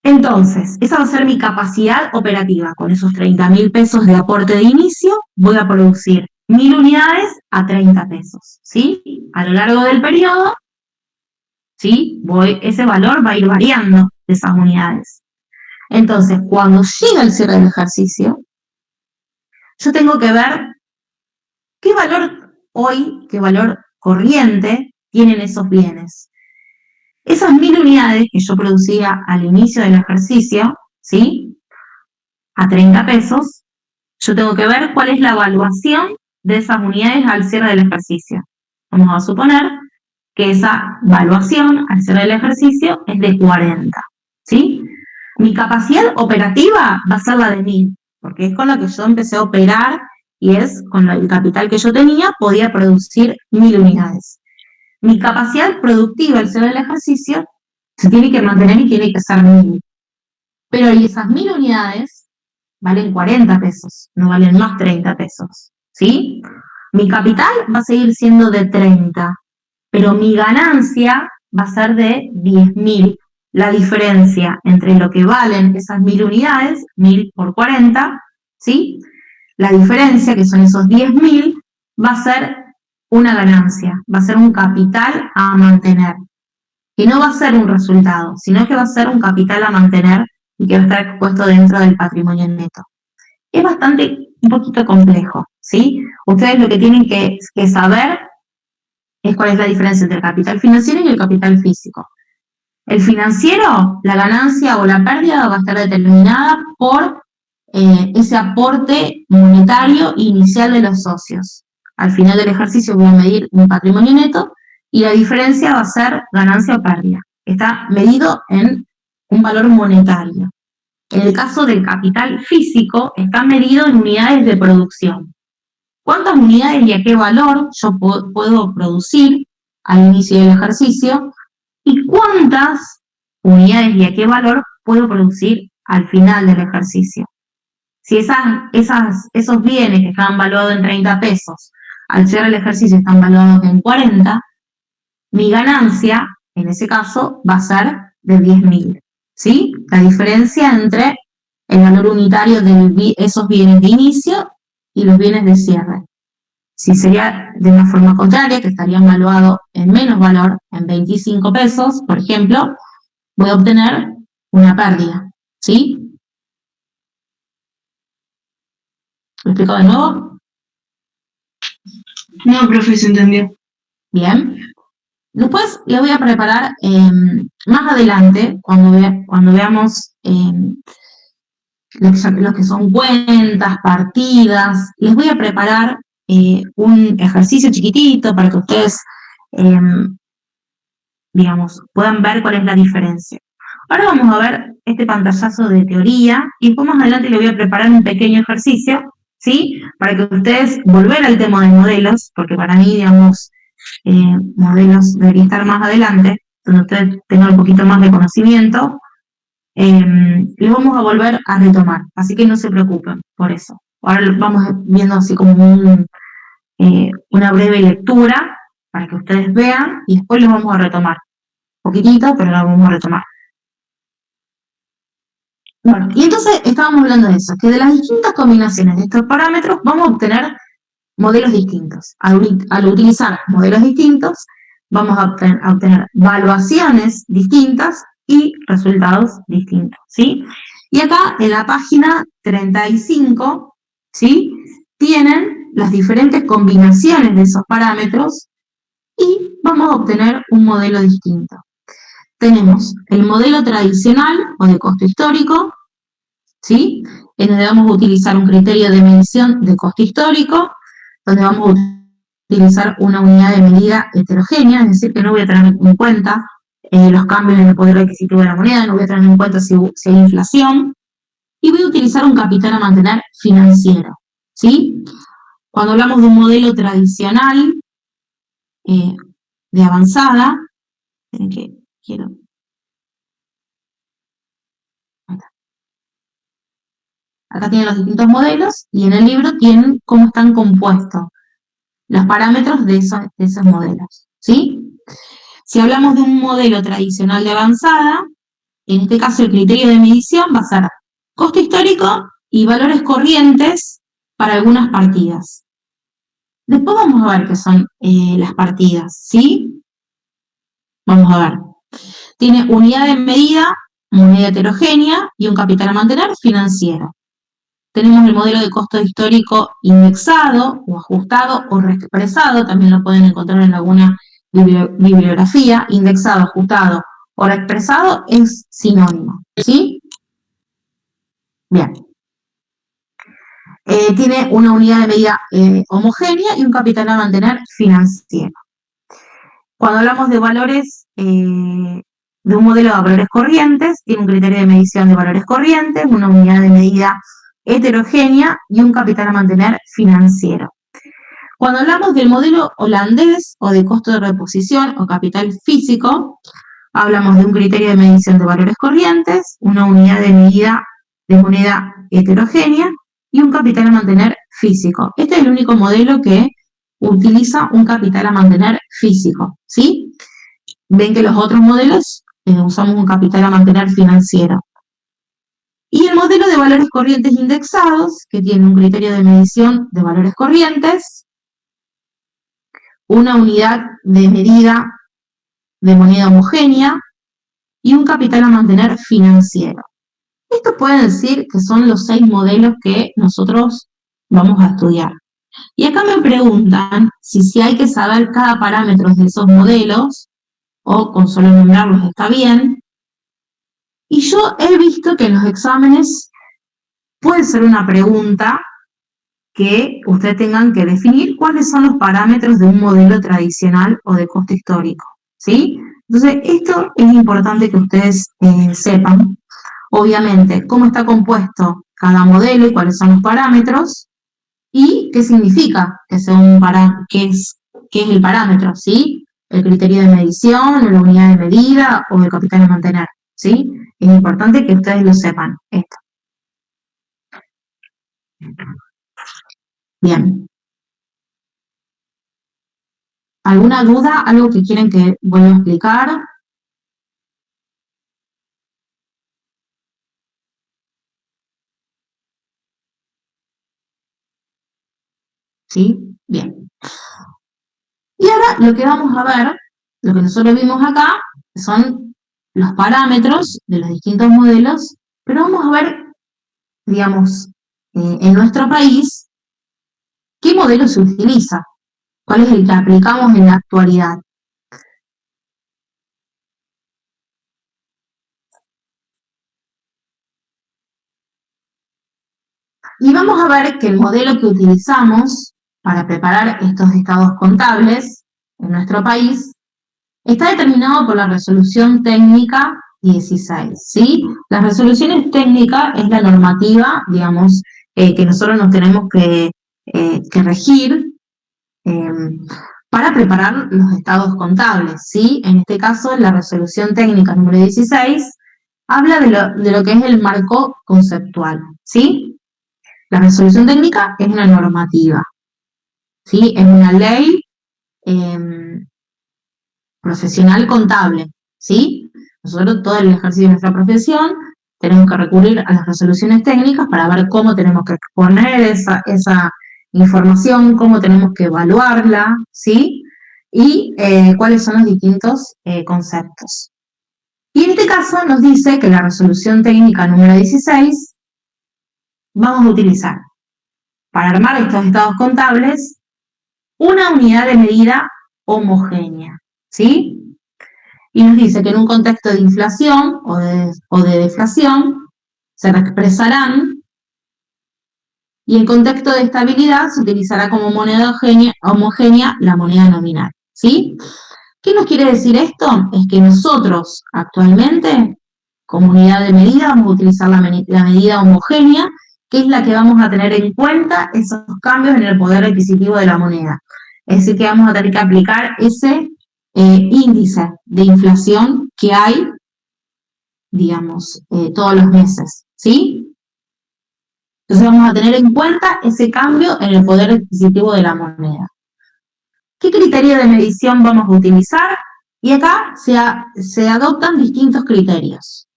Entonces, esa va a ser mi capacidad operativa. Con esos 30.000 pesos de aporte de inicio, voy a producir 1.000 unidades a 30 pesos, ¿sí? A lo largo del periodo, ¿sí? Ese valor va a ir variando de esas unidades. Entonces, cuando llega el cierre del ejercicio, yo tengo que ver qué valor corriente tienen esos bienes. Esas 1.000 unidades que yo producía al inicio del ejercicio, ¿sí? A 30 pesos, yo tengo que ver cuál es la evaluación de esas unidades al cierre del ejercicio. Vamos a suponer que esa evaluación al cierre del ejercicio es de 40, ¿sí? Mi capacidad operativa va a ser la de 1000, porque es con la que yo empecé a operar y es con el capital que yo tenía, podía producir 1000 unidades. Mi capacidad productiva al cierre del ejercicio se tiene que mantener y tiene que ser 1000. Pero y esas 1000 unidades valen 40 pesos, no valen más 30 pesos, ¿sí? Mi capital va a seguir siendo de 30, pero mi ganancia va a ser de 10.000. La diferencia entre lo que valen esas 1000 unidades, 1000 por 40, ¿sí? La diferencia, que son esos 10.000, va a ser una ganancia, va a ser un capital a mantener. Que no va a ser un resultado, sino que va a ser un capital a mantener y que va a estar expuesto dentro del patrimonio neto. Es bastante, un poquito complejo, ¿sí? Ustedes lo que tienen que saber es cuál es la diferencia entre el capital financiero y el capital físico. El financiero, la ganancia o la pérdida va a estar determinada por ese aporte monetario inicial de los socios. Al final del ejercicio voy a medir mi patrimonio neto y la diferencia va a ser ganancia o pérdida. Está medido en un valor monetario. En el caso del capital físico, está medido en unidades de producción. ¿Cuántas unidades y a qué valor yo puedo producir al inicio del ejercicio? ¿Y cuántas unidades y a qué valor puedo producir al final del ejercicio? Si esos bienes que estaban valuados en 30 pesos, al cierre del ejercicio están valuados en 40, mi ganancia, en ese caso, va a ser de 10.000, ¿sí? La diferencia entre el valor unitario de esos bienes de inicio y los bienes de cierre. Si sería de una forma contraria, que estarían valuados en menos valor, en 25 pesos, por ejemplo, voy a obtener una pérdida, ¿sí? ¿Lo explico de nuevo? No, profe, se entendió. Bien. Después les voy a preparar más adelante, cuando veamos lo que son cuentas, partidas, les voy a preparar un ejercicio chiquitito para que ustedes, digamos, puedan ver cuál es la diferencia. Ahora vamos a ver este pantallazo de teoría y después más adelante les voy a preparar un pequeño ejercicio, ¿sí? Para que ustedes volver al tema de modelos, porque para mí, digamos, modelos debería estar más adelante, donde ustedes tengan un poquito más de conocimiento, les vamos a volver a retomar, así que no se preocupen por eso. Ahora vamos viendo así como una breve lectura para que ustedes vean y después los vamos a retomar. Poquitito, pero lo vamos a retomar. Bueno, y entonces estábamos hablando de eso, que de las distintas combinaciones de estos parámetros vamos a obtener modelos distintos. Al utilizar modelos distintos, vamos a obtener valuaciones distintas y resultados distintos, ¿sí? Y acá en la página 35, ¿sí? Tienen las diferentes combinaciones de esos parámetros y vamos a obtener un modelo distinto. Tenemos el modelo tradicional o de costo histórico, ¿sí? En donde vamos a utilizar un criterio de medición de costo histórico, donde vamos a utilizar una unidad de medida heterogénea, es decir, que no voy a tener en cuenta los cambios en el poder adquisitivo de la moneda, no voy a tener en cuenta si hay inflación, y voy a utilizar un capital a mantener financiero, ¿sí? Cuando hablamos de un modelo tradicional de avanzada, acá tienen los distintos modelos y en el libro tienen cómo están compuestos los parámetros de esos modelos, ¿sí? Si hablamos de un modelo tradicional de avanzada, en este caso el criterio de medición va a ser costo histórico y valores corrientes para algunas partidas. Después vamos a ver qué son las partidas, ¿sí? Vamos a ver. Tiene unidad de medida, moneda heterogénea y un capital a mantener financiero. Tenemos el modelo de costo histórico indexado o ajustado o reexpresado, también lo pueden encontrar en alguna bibliografía. Indexado, ajustado o reexpresado es sinónimo, ¿sí? Bien. Tiene una unidad de medida homogénea y un capital a mantener financiero. Cuando hablamos de valores de un modelo de valores corrientes, tiene un criterio de medición de valores corrientes, una unidad de medida heterogénea y un capital a mantener financiero. Cuando hablamos del modelo holandés o de costo de reposición o capital físico, hablamos de un criterio de medición de valores corrientes, una unidad de medida de moneda heterogénea y un capital a mantener físico. Este es el único modelo que utiliza un capital a mantener físico, ¿sí? Ven que los otros modelos usamos un capital a mantener financiero. Y el modelo de valores corrientes indexados, que tiene un criterio de medición de valores corrientes, una unidad de medida de moneda homogénea y un capital a mantener financiero. Esto puede decir que son los 6 modelos que nosotros vamos a estudiar. Y acá me preguntan si hay que saber cada parámetro de esos modelos, o con solo nombrarlos está bien. Y yo he visto que en los exámenes puede ser una pregunta que ustedes tengan que definir cuáles son los parámetros de un modelo tradicional o de costo histórico, ¿sí? Entonces, esto es importante que ustedes sepan, obviamente, cómo está compuesto cada modelo y cuáles son los parámetros, y qué significa que sea qué es el parámetro, ¿sí? El criterio de medición, la unidad de medida o el capital a mantener, ¿sí? Es importante que ustedes lo sepan, esto. Bien. ¿Alguna duda? ¿Algo que quieren que vuelva a explicar? ¿Sí? Bien. Y ahora lo que vamos a ver, lo que nosotros vimos acá, son los parámetros de los distintos modelos, pero vamos a ver, digamos, en nuestro país, ¿qué modelo se utiliza? ¿Cuál es el que aplicamos en la actualidad? Y vamos a ver que el modelo que utilizamos para preparar estos estados contables en nuestro país está determinado por la resolución técnica 16, ¿sí? Las resoluciones técnicas es la normativa, digamos, que nosotros nos tenemos que regir para preparar los estados contables, ¿sí? En este caso, la resolución técnica número 16 habla de lo que es el marco conceptual, ¿sí? La resolución técnica es una normativa, ¿sí? Es una ley profesional contable, ¿sí? Nosotros, todo el ejercicio de nuestra profesión, tenemos que recurrir a las resoluciones técnicas para ver cómo tenemos que exponer esa información, cómo tenemos que evaluarla, ¿sí? Y cuáles son los distintos conceptos. Y en este caso nos dice que la resolución técnica número 16 vamos a utilizar para armar estos estados contables una unidad de medida homogénea, ¿sí? Y nos dice que en un contexto de inflación o de deflación se expresarán, y en contexto de estabilidad se utilizará como moneda homogénea la moneda nominal, ¿sí? ¿Qué nos quiere decir esto? Es que nosotros actualmente, como unidad de medida, vamos a utilizar la medida homogénea, que es la que vamos a tener en cuenta esos cambios en el poder adquisitivo de la moneda. Es decir, que vamos a tener que aplicar ese índice de inflación que hay, digamos, todos los meses, ¿sí? Entonces vamos a tener en cuenta ese cambio en el poder adquisitivo de la moneda. ¿Qué criterio de medición vamos a utilizar? Y acá se adoptan distintos criterios,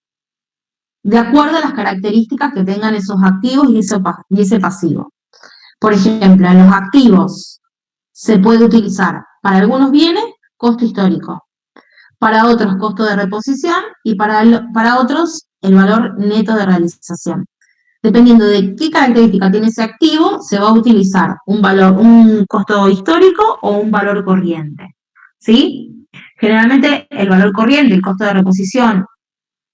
de acuerdo a las características que tengan esos activos y ese pasivo. Por ejemplo, en los activos se puede utilizar para algunos bienes costo histórico, para otros costo de reposición y para otros el valor neto de realización. Dependiendo de qué característica tiene ese activo, se va a utilizar un costo histórico o un valor corriente, ¿sí? Generalmente el valor corriente, el costo de reposición,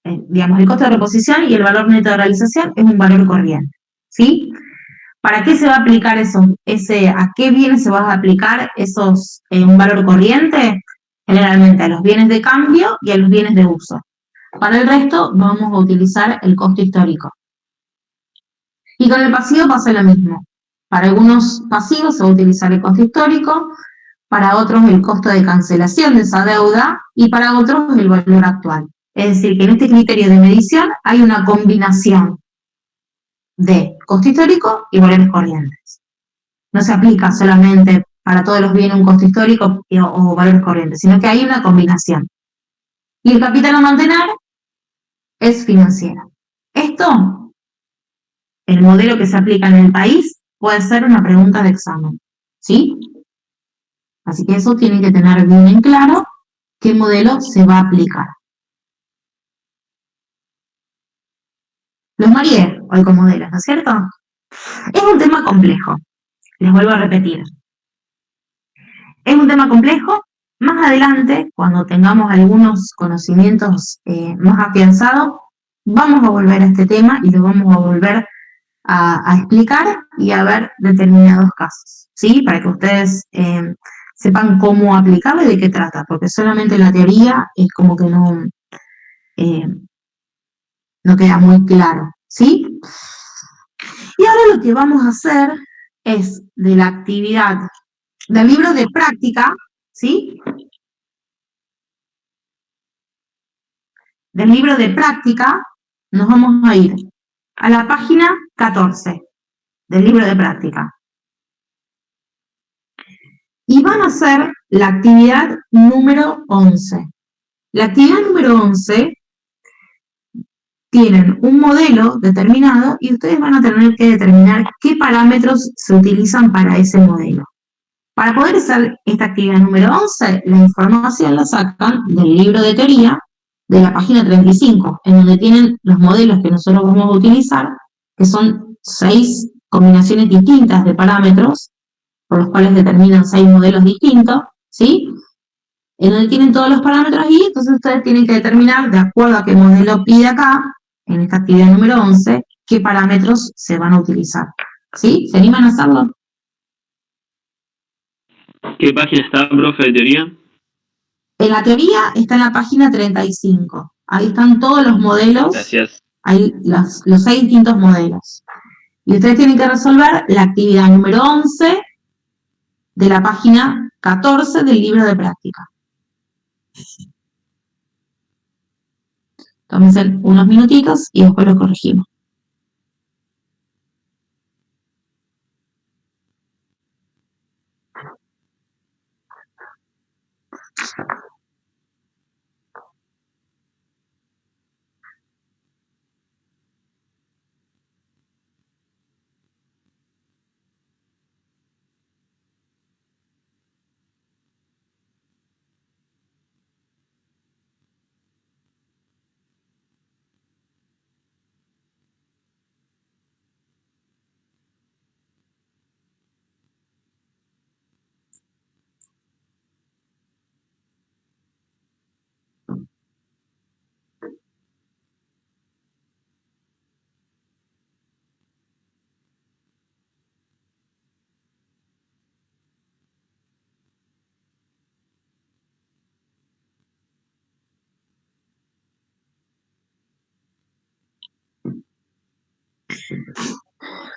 digamos, el costo de reposición y el valor neto de realización es un valor corriente, ¿sí? ¿Para qué se va a aplicar a qué bienes se va a aplicar un valor corriente? generalmente a los bienes de cambio y a los bienes de uso. Para el resto vamos a utilizar el costo histórico. Y con el pasivo pasa lo mismo. Para algunos pasivos se va a utilizar el costo histórico, para otros el costo de cancelación de esa deuda y para otros el valor actual. Es decir, que en este criterio de medición hay una combinación de costo histórico y valores corrientes. No se aplica solamente para todos los bienes un costo histórico o valores corrientes, sino que hay una combinación. Y el capital a mantener es financiero. Esto, el modelo que se aplica en el país, puede ser una pregunta de examen, ¿sí? Así que eso tienen que tener bien en claro qué modelo se va a aplicar. Los mareé hoy con modelos, ¿no es cierto? Es un tema complejo, les vuelvo a repetir. Es un tema complejo. Más adelante, cuando tengamos algunos conocimientos más afianzados, vamos a volver a este tema y lo vamos a volver a explicar y a ver determinados casos, ¿sí? Para que ustedes sepan cómo aplicarlo y de qué trata, porque solamente la teoría es como que no queda muy claro, ¿sí? Y ahora lo que vamos a hacer es de la actividad del libro de práctica, ¿sí? Del libro de práctica nos vamos a ir a la página 14 del libro de práctica. Y van a hacer la actividad número 11. La actividad número 11 tienen un modelo determinado y ustedes van a tener que determinar qué parámetros se utilizan para ese modelo. Para poder hacer esta actividad número 11, la información la sacan del libro de teoría de la página 35, en donde tienen los modelos que nosotros vamos a utilizar, que son 6 combinaciones distintas de parámetros, por los cuales determinan 6 modelos distintos, ¿sí? En donde tienen todos los parámetros y entonces ustedes tienen que determinar, de acuerdo a qué modelo pide acá, en esta actividad número 11, qué parámetros se van a utilizar, ¿sí? ¿Se animan a hacerlo? ¿Qué página está, profe, de teoría? En la teoría está en la página 35. Ahí están todos los modelos. Gracias. Hay los 6 distintos modelos. Y ustedes tienen que resolver la actividad número 11 de la página 14 del libro de práctica. Tómense unos minutitos y después lo corregimos.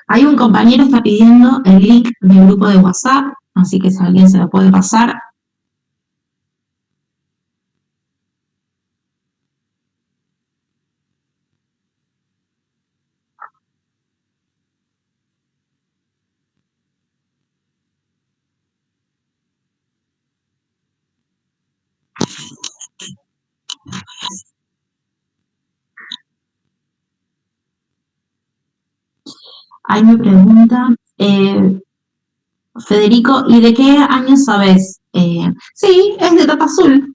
Hay un compañero que está pidiendo el link del grupo de WhatsApp, así que si alguien se lo puede pasar. Ahí me pregunta, Federico, ¿y de qué año sabes? Sí, es de tapa azul,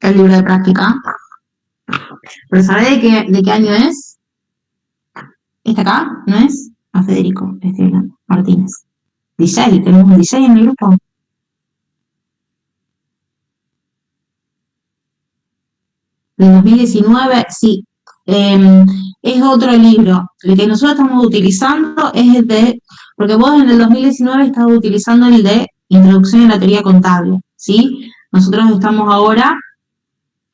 el libro de práctica. ¿Pero sabés de qué año es? ¿Este acá? ¿No es? A Federico, Martínez. DJ, tenemos un DJ en el grupo. De 2019, sí. Es otro libro. El que nosotros estamos utilizando es el de, porque vos en el 2019 estabas utilizando el de Introducción a la Teoría Contable, ¿sí? Nosotros estamos ahora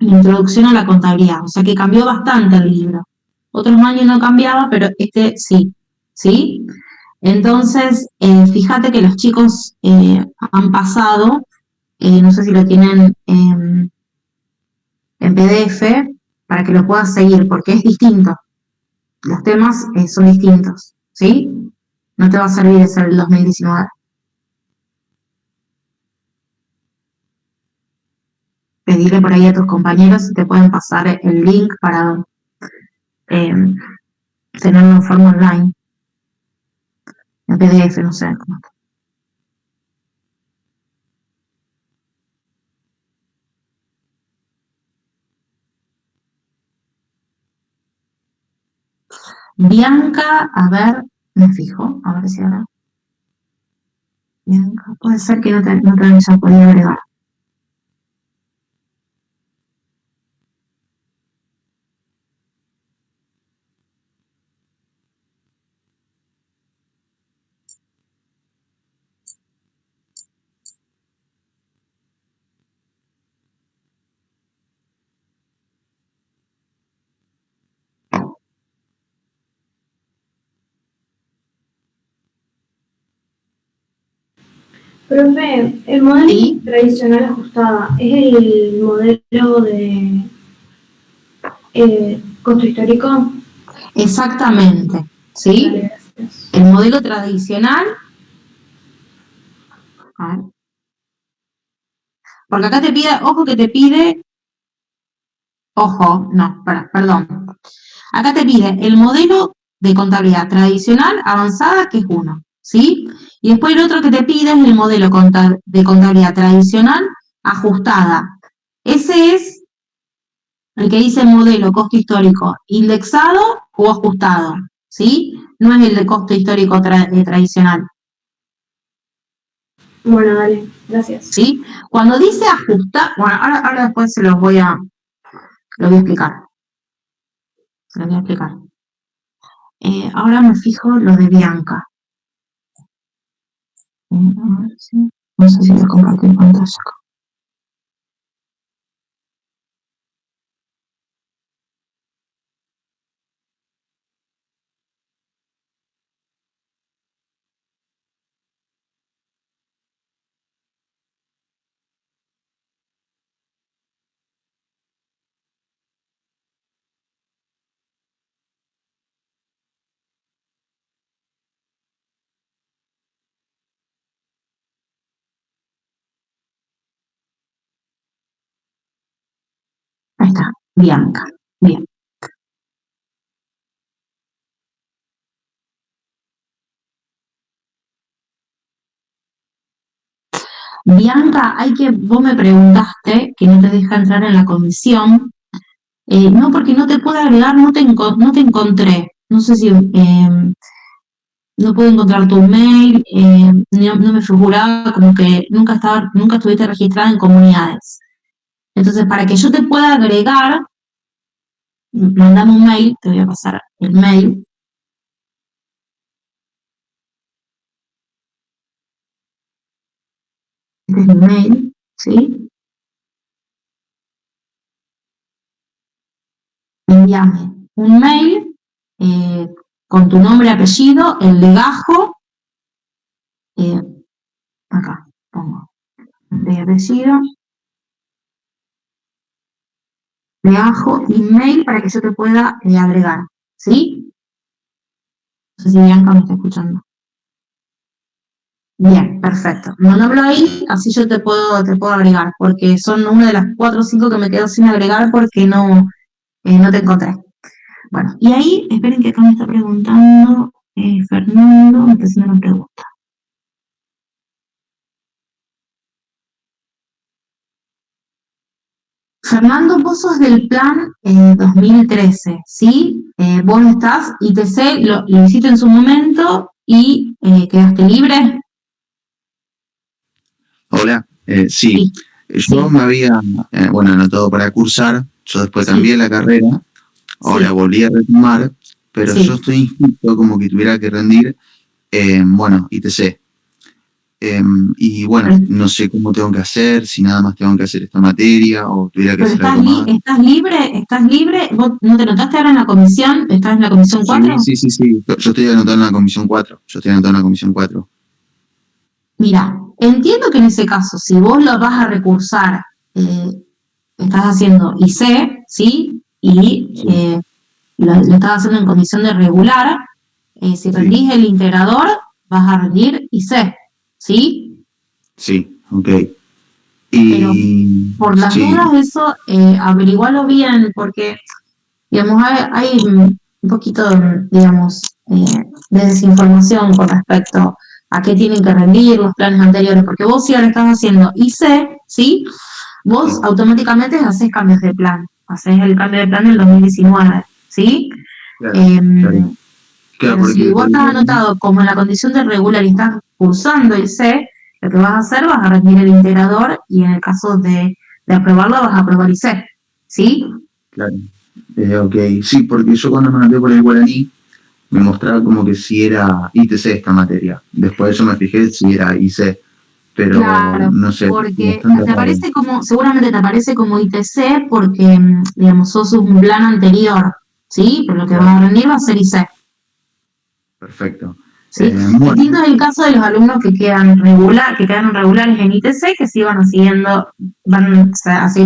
en la introducción a la contabilidad, o sea que cambió bastante el libro. Otros años no cambiaba, pero este sí, ¿sí? Entonces, fíjate que los chicos han pasado, no sé si lo tienen en PDF, para que lo puedas seguir, porque es distinto. Los temas son distintos, ¿sí? No te va a servir ese del 2019. Pedirle por ahí a tus compañeros si te pueden pasar el link para tenerlo en forma online. En PDF, no sé cómo. Bianca, a ver, me fijo, a ver si ahora. Bianca, puede ser que no te haya podido agregar. Profe, el modelo ¿Sí? tradicional ajustada es el modelo de costo histórico. Exactamente, ¿sí? Vale, gracias. El modelo tradicional. A ver. Porque acá te pide, ojo que te pide, ojo, no, perdón. Acá te pide el modelo de contabilidad tradicional avanzada, que es uno, ¿sí? Y después el otro que te pide es el modelo de contabilidad tradicional ajustada. Ese es el que dice modelo costo histórico indexado o ajustado, ¿sí? No es el de costo histórico tradicional. Bueno, dale, gracias. ¿Sí? Cuando dice ajustar, bueno, ahora después lo voy a explicar. Se lo voy a explicar. Ahora me fijo lo de Bianca. A ver, ¿sí? No sé si voy a compartir pantalla. Ahí está, Bianca. Bien. Bianca, vos me preguntaste que no te deja entrar en la comisión. No, porque no te puedo agregar, no te encontré. No sé si no puedo encontrar tu mail, no me figuraba como que nunca estuviste registrada en comunidades. Entonces, para que yo te pueda agregar, mandame un mail, te voy a pasar el mail. Este es mi mail, ¿sí? Envíame un mail con tu nombre y apellido, el legajo, acá pongo nombre y apellido, legajo, email para que yo te pueda agregar, ¿sí? No sé si Bianca me está escuchando. Bien, perfecto. Mándamelo ahí, así yo te puedo agregar, porque son una de las 4 o 5 que me quedo sin agregar porque no te encontré. Bueno, y ahí, esperen que acá me está preguntando Fernando, me está haciendo una pregunta. Fernando, vos sos del plan 2013, ¿sí? Vos estás, ITC, lo hiciste en su momento y quedaste libre. Hola, sí. Yo me había, anotado para cursar, yo después cambié la carrera, ahora volví a retomar, pero yo estoy inscrito como que tuviera que rendir, ITC. Y bueno, no sé cómo tengo que hacer, si nada más tengo que hacer esta materia o tuviera que Pero hacer algo más. estás libre, vos no te notaste ahora en la comisión, estás en la comisión 4. Sí. Yo estoy anotado en la comisión 4. Mira, entiendo que en ese caso, si vos lo vas a recursar, estás haciendo IC, ¿sí? Y lo estás haciendo en condición de regular, si rendís el integrador, vas a rendir IC, ¿sí? Sí, ok. Pero por las dudas eso, averigualo bien, porque, digamos, hay un poquito, digamos, de desinformación con respecto a qué tienen que rendir los planes anteriores, porque vos si ahora estás haciendo IC, ¿sí? Vos automáticamente haces cambios de plan, haces el cambio de plan del 2019, ¿sí? Claro, Pero si vos estás anotado como en la condición de regular y estás cursando IC, lo que vas a hacer, vas a rendir el integrador y en el caso de aprobarlo, vas a aprobar IC, ¿sí? Claro, ok. Sí, porque yo cuando me anoté por el guaraní, me mostraba como que si era ITC esta materia. Después yo me fijé si era IC, pero claro, no sé. Porque te aparece como, seguramente te aparece como ITC porque, digamos, sos un plan anterior, ¿sí? Pero lo que vas a rendir va a ser IC. Perfecto. ¿Sí? Distinto es el caso de los alumnos que quedan regulares en ITC, que sí van a seguir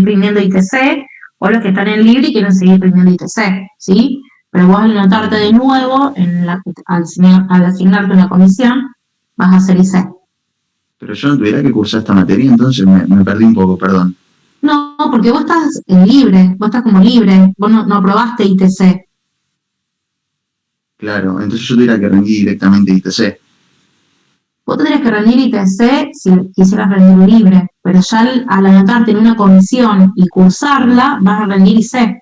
rindiendo ITC, o los que están en libre y quieren seguir rindiendo ITC, ¿sí? Pero vos al anotarte de nuevo, al asignarte una comisión, vas a hacer IC. Pero yo no tuviera que cursar esta materia, entonces me perdí un poco, perdón. No, porque vos estás libre, vos estás como libre, vos no aprobaste ITC. Claro, entonces yo tuviera que rendir directamente ITC. Vos tendrías que rendir ITC si quisieras rendir libre, pero ya al anotarte en una comisión y cursarla, vas a rendir IC.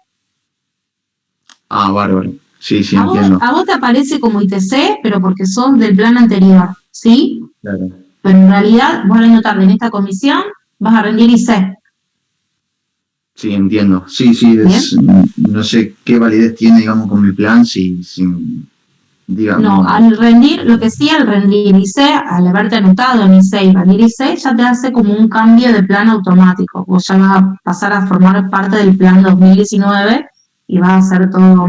Ah, bárbaro. Sí, entiendo. A vos te aparece como ITC, pero porque sos del plan anterior, ¿sí? Claro. Pero en realidad, vos al anotarte en esta comisión, vas a rendir IC. Sí, entiendo. Sí, no sé qué validez tiene, digamos, con mi plan, digamos... No, al rendir IC, al haberte anotado en IC y rendir IC, ya te hace como un cambio de plan automático. Vos ya vas a pasar a formar parte del plan 2019 y vas a hacer todo...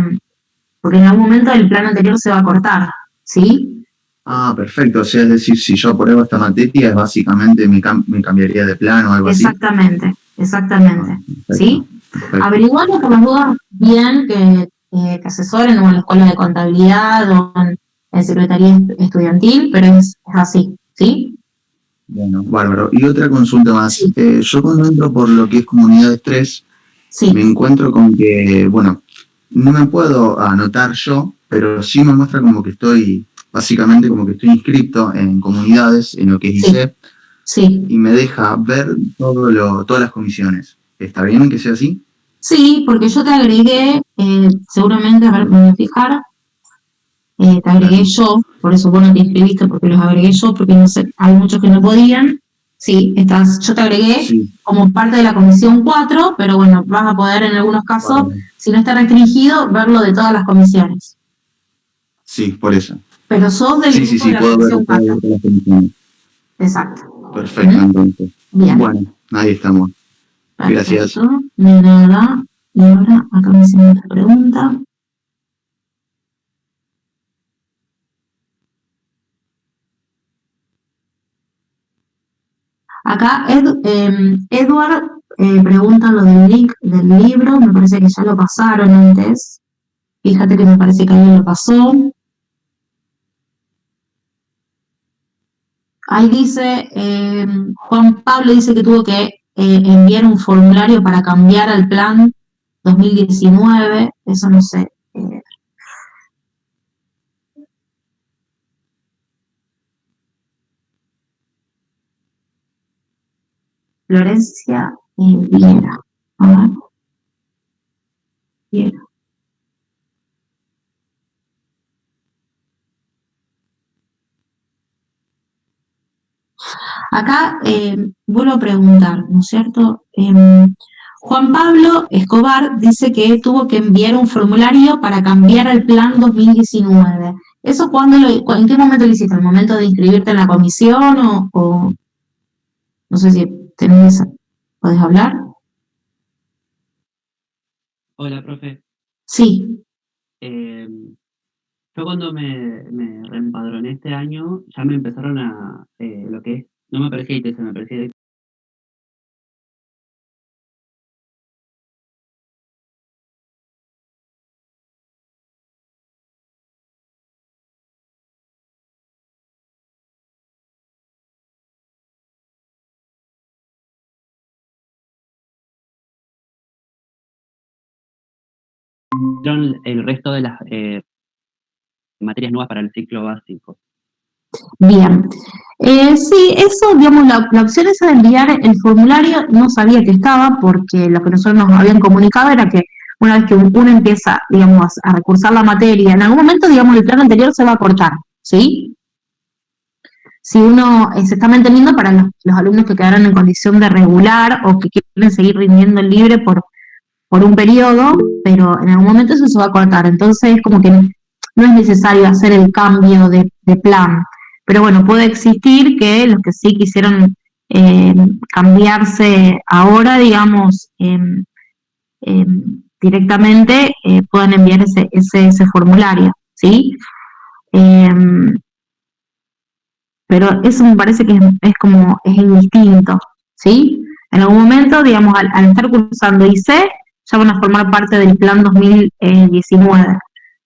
Porque en algún momento el plan anterior se va a cortar, ¿sí? Ah, perfecto. O sea, es decir, si yo apruebo esta materia, es básicamente me cambiaría de plan o algo Exactamente. ¿Sí? Perfecto. Averiguando por las dudas bien que te asesoren o en la escuela de contabilidad o en secretaría estudiantil, pero es así, ¿sí? Bueno, bárbaro. Y otra consulta más. Sí. Yo cuando entro por lo que es comunidades 3, me encuentro con que, bueno, no me puedo anotar yo, pero sí me muestra como que estoy, básicamente como que estoy inscrito en comunidades, en lo que es IC, y me deja ver todas las comisiones. ¿Está bien que sea así? Sí, porque yo te agregué, seguramente, a ver, me voy a fijar, te agregué yo, por eso vos no te inscribiste, porque los agregué yo, porque no sé, hay muchos que no podían. Sí, yo te agregué como parte de la comisión 4, pero bueno, vas a poder en algunos casos, si no está restringido, verlo de todas las comisiones. Sí, por eso. Pero sos del grupo de la puedo comisión ver 4. las comisiones. Exacto. Perfecto, entonces. Bien. Bueno, ahí estamos. Gracias. Perfecto. De nada. Y ahora acá me hacen otra pregunta. Acá Edward pregunta lo del link del libro, me parece que ya lo pasaron antes. Fíjate que me parece que alguien lo pasó. Ahí dice, Juan Pablo dice que tuvo que enviar un formulario para cambiar al plan 2019, eso no sé. Florencia Viera. A ver. Viera. Acá vuelvo a preguntar, ¿no es cierto? Juan Pablo Escobar dice que tuvo que enviar un formulario para cambiar al plan 2019. ¿Eso en qué momento lo hiciste? ¿En el momento de inscribirte en la comisión o no sé si podés hablar? Hola, profe. Sí. Yo cuando me reempadroné este año, ya me empezaron a, lo que es, no me parecía ITS, me parecía el resto de las materias nuevas para el ciclo básico. Bien. Sí, eso, digamos, la opción esa de enviar el formulario no sabía que estaba porque lo que nosotros nos habían comunicado era que una vez que uno empieza, digamos, a recursar la materia, en algún momento, digamos, el plan anterior se va a cortar, ¿sí? Si uno se está manteniendo para los alumnos que quedaron en condición de regular o que quieren seguir rindiendo el libre por un periodo, pero en algún momento eso se va a cortar. Entonces, como que no es necesario hacer el cambio de plan. Pero bueno, puede existir que los que sí quisieron cambiarse ahora, digamos, directamente, puedan enviar ese formulario, ¿sí? Pero eso me parece que es indistinto, ¿sí? En algún momento, digamos, al estar cursando IC, ya van a formar parte del plan 2019.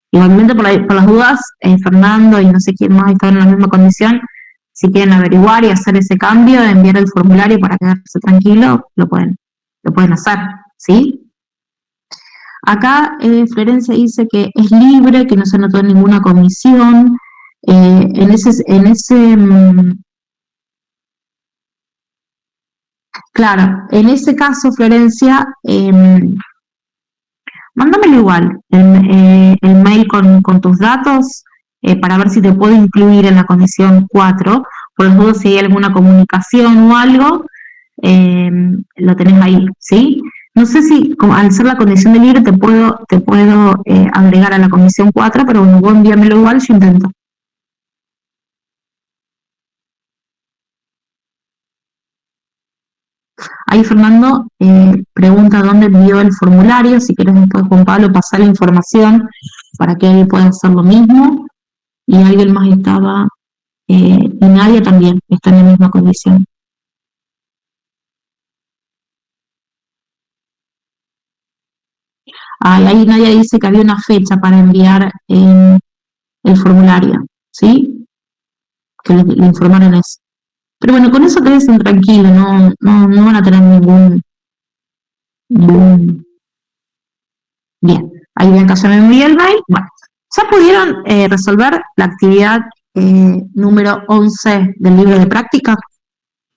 Igualmente, por las dudas, Fernando y no sé quién más están en la misma condición, si quieren averiguar y hacer ese cambio, enviar el formulario para quedarse tranquilo, lo pueden hacer, ¿sí? Acá Florencia dice que es libre, que no se anotó en ninguna comisión. Claro, en ese caso, Florencia, mándamelo igual, el mail con tus datos, para ver si te puedo incluir en la comisión 4, por los dudas si hay alguna comunicación o algo, lo tenés ahí, ¿sí? No sé si al ser la condición de libre te puedo agregar a la comisión 4, pero bueno, vos envíamelo igual, yo intento. Ahí Fernando pregunta dónde envió el formulario, si querés después Juan Pablo pasar la información para que él pueda hacer lo mismo, y alguien más estaba, y Nadia también está en la misma condición. Ahí Nadia dice que había una fecha para enviar el formulario, ¿sí? Que le informaron eso. Pero bueno, con eso quédense tranquilos, no van a tener ningún... Bien, ahí Bianca ya me envió el mail. Bueno, ya pudieron resolver la actividad número 11 del libro de práctica.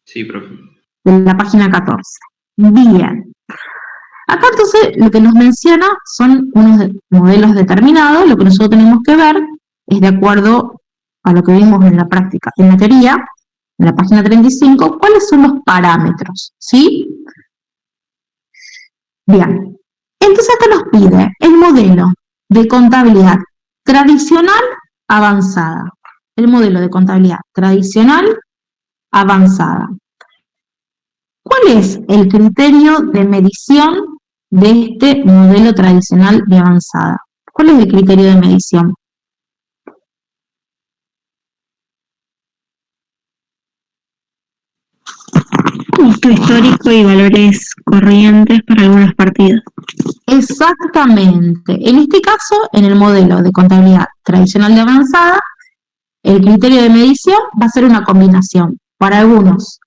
Sí, profe. De la página 14. Bien. Acá entonces lo que nos menciona son unos modelos determinados. Lo que nosotros tenemos que ver es, de acuerdo a lo que vimos en la práctica, en la teoría, en la página 35, cuáles son los parámetros, ¿sí? Bien. Entonces acá nos pide el modelo de contabilidad tradicional avanzada. El modelo de contabilidad tradicional avanzada. ¿Cuál es el criterio de medición de este modelo tradicional de avanzada? ¿Cuál es el criterio de medición? Costo histórico y valores corrientes para algunos partidos. Exactamente. En este caso, en el modelo de contabilidad tradicional de avanzada, el criterio de medición va a ser una combinación. Para algunos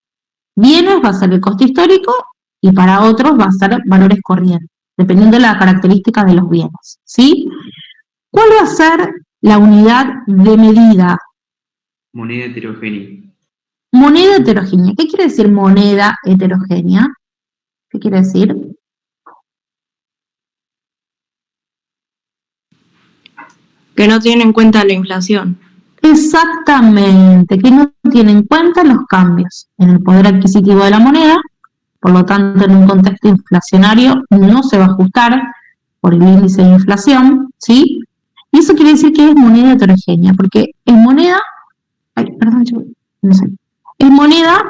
bienes va a ser el costo histórico y para otros va a ser valores corrientes, dependiendo de las características de los bienes, ¿sí? ¿Cuál va a ser la unidad de medida? Moneda heterogénea. Moneda heterogénea. ¿Qué quiere decir moneda heterogénea? ¿Qué quiere decir? Que no tiene en cuenta la inflación. Exactamente, que no tiene en cuenta los cambios en el poder adquisitivo de la moneda, por lo tanto, en un contexto inflacionario no se va a ajustar por el índice de inflación, ¿sí? Y eso quiere decir que es moneda heterogénea, porque es moneda, no sé, es moneda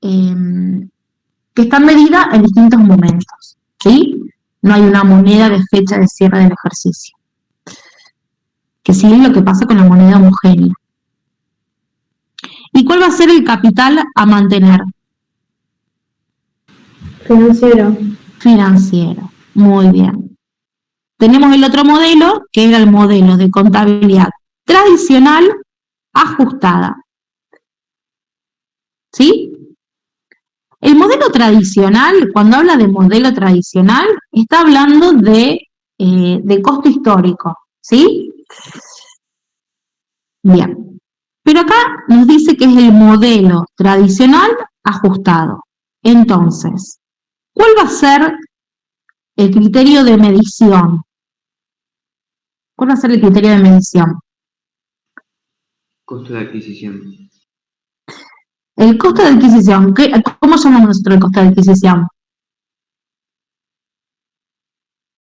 que está medida en distintos momentos, ¿sí? No hay una moneda de fecha de cierre del ejercicio, que sí es lo que pasa con la moneda homogénea. ¿Y cuál va a ser el capital a mantener? Financiero. Financiero, muy bien. Tenemos el otro modelo, que era el modelo de contabilidad tradicional ajustada. ¿Sí? El modelo tradicional, cuando habla de modelo tradicional, está hablando de costo histórico, ¿sí? Bien. Pero acá nos dice que es el modelo tradicional ajustado. Entonces, ¿cuál va a ser el criterio de medición? ¿Cuál va a ser el criterio de medición? Costo de adquisición. El costo de adquisición, ¿cómo llamamos nosotros el costo de adquisición?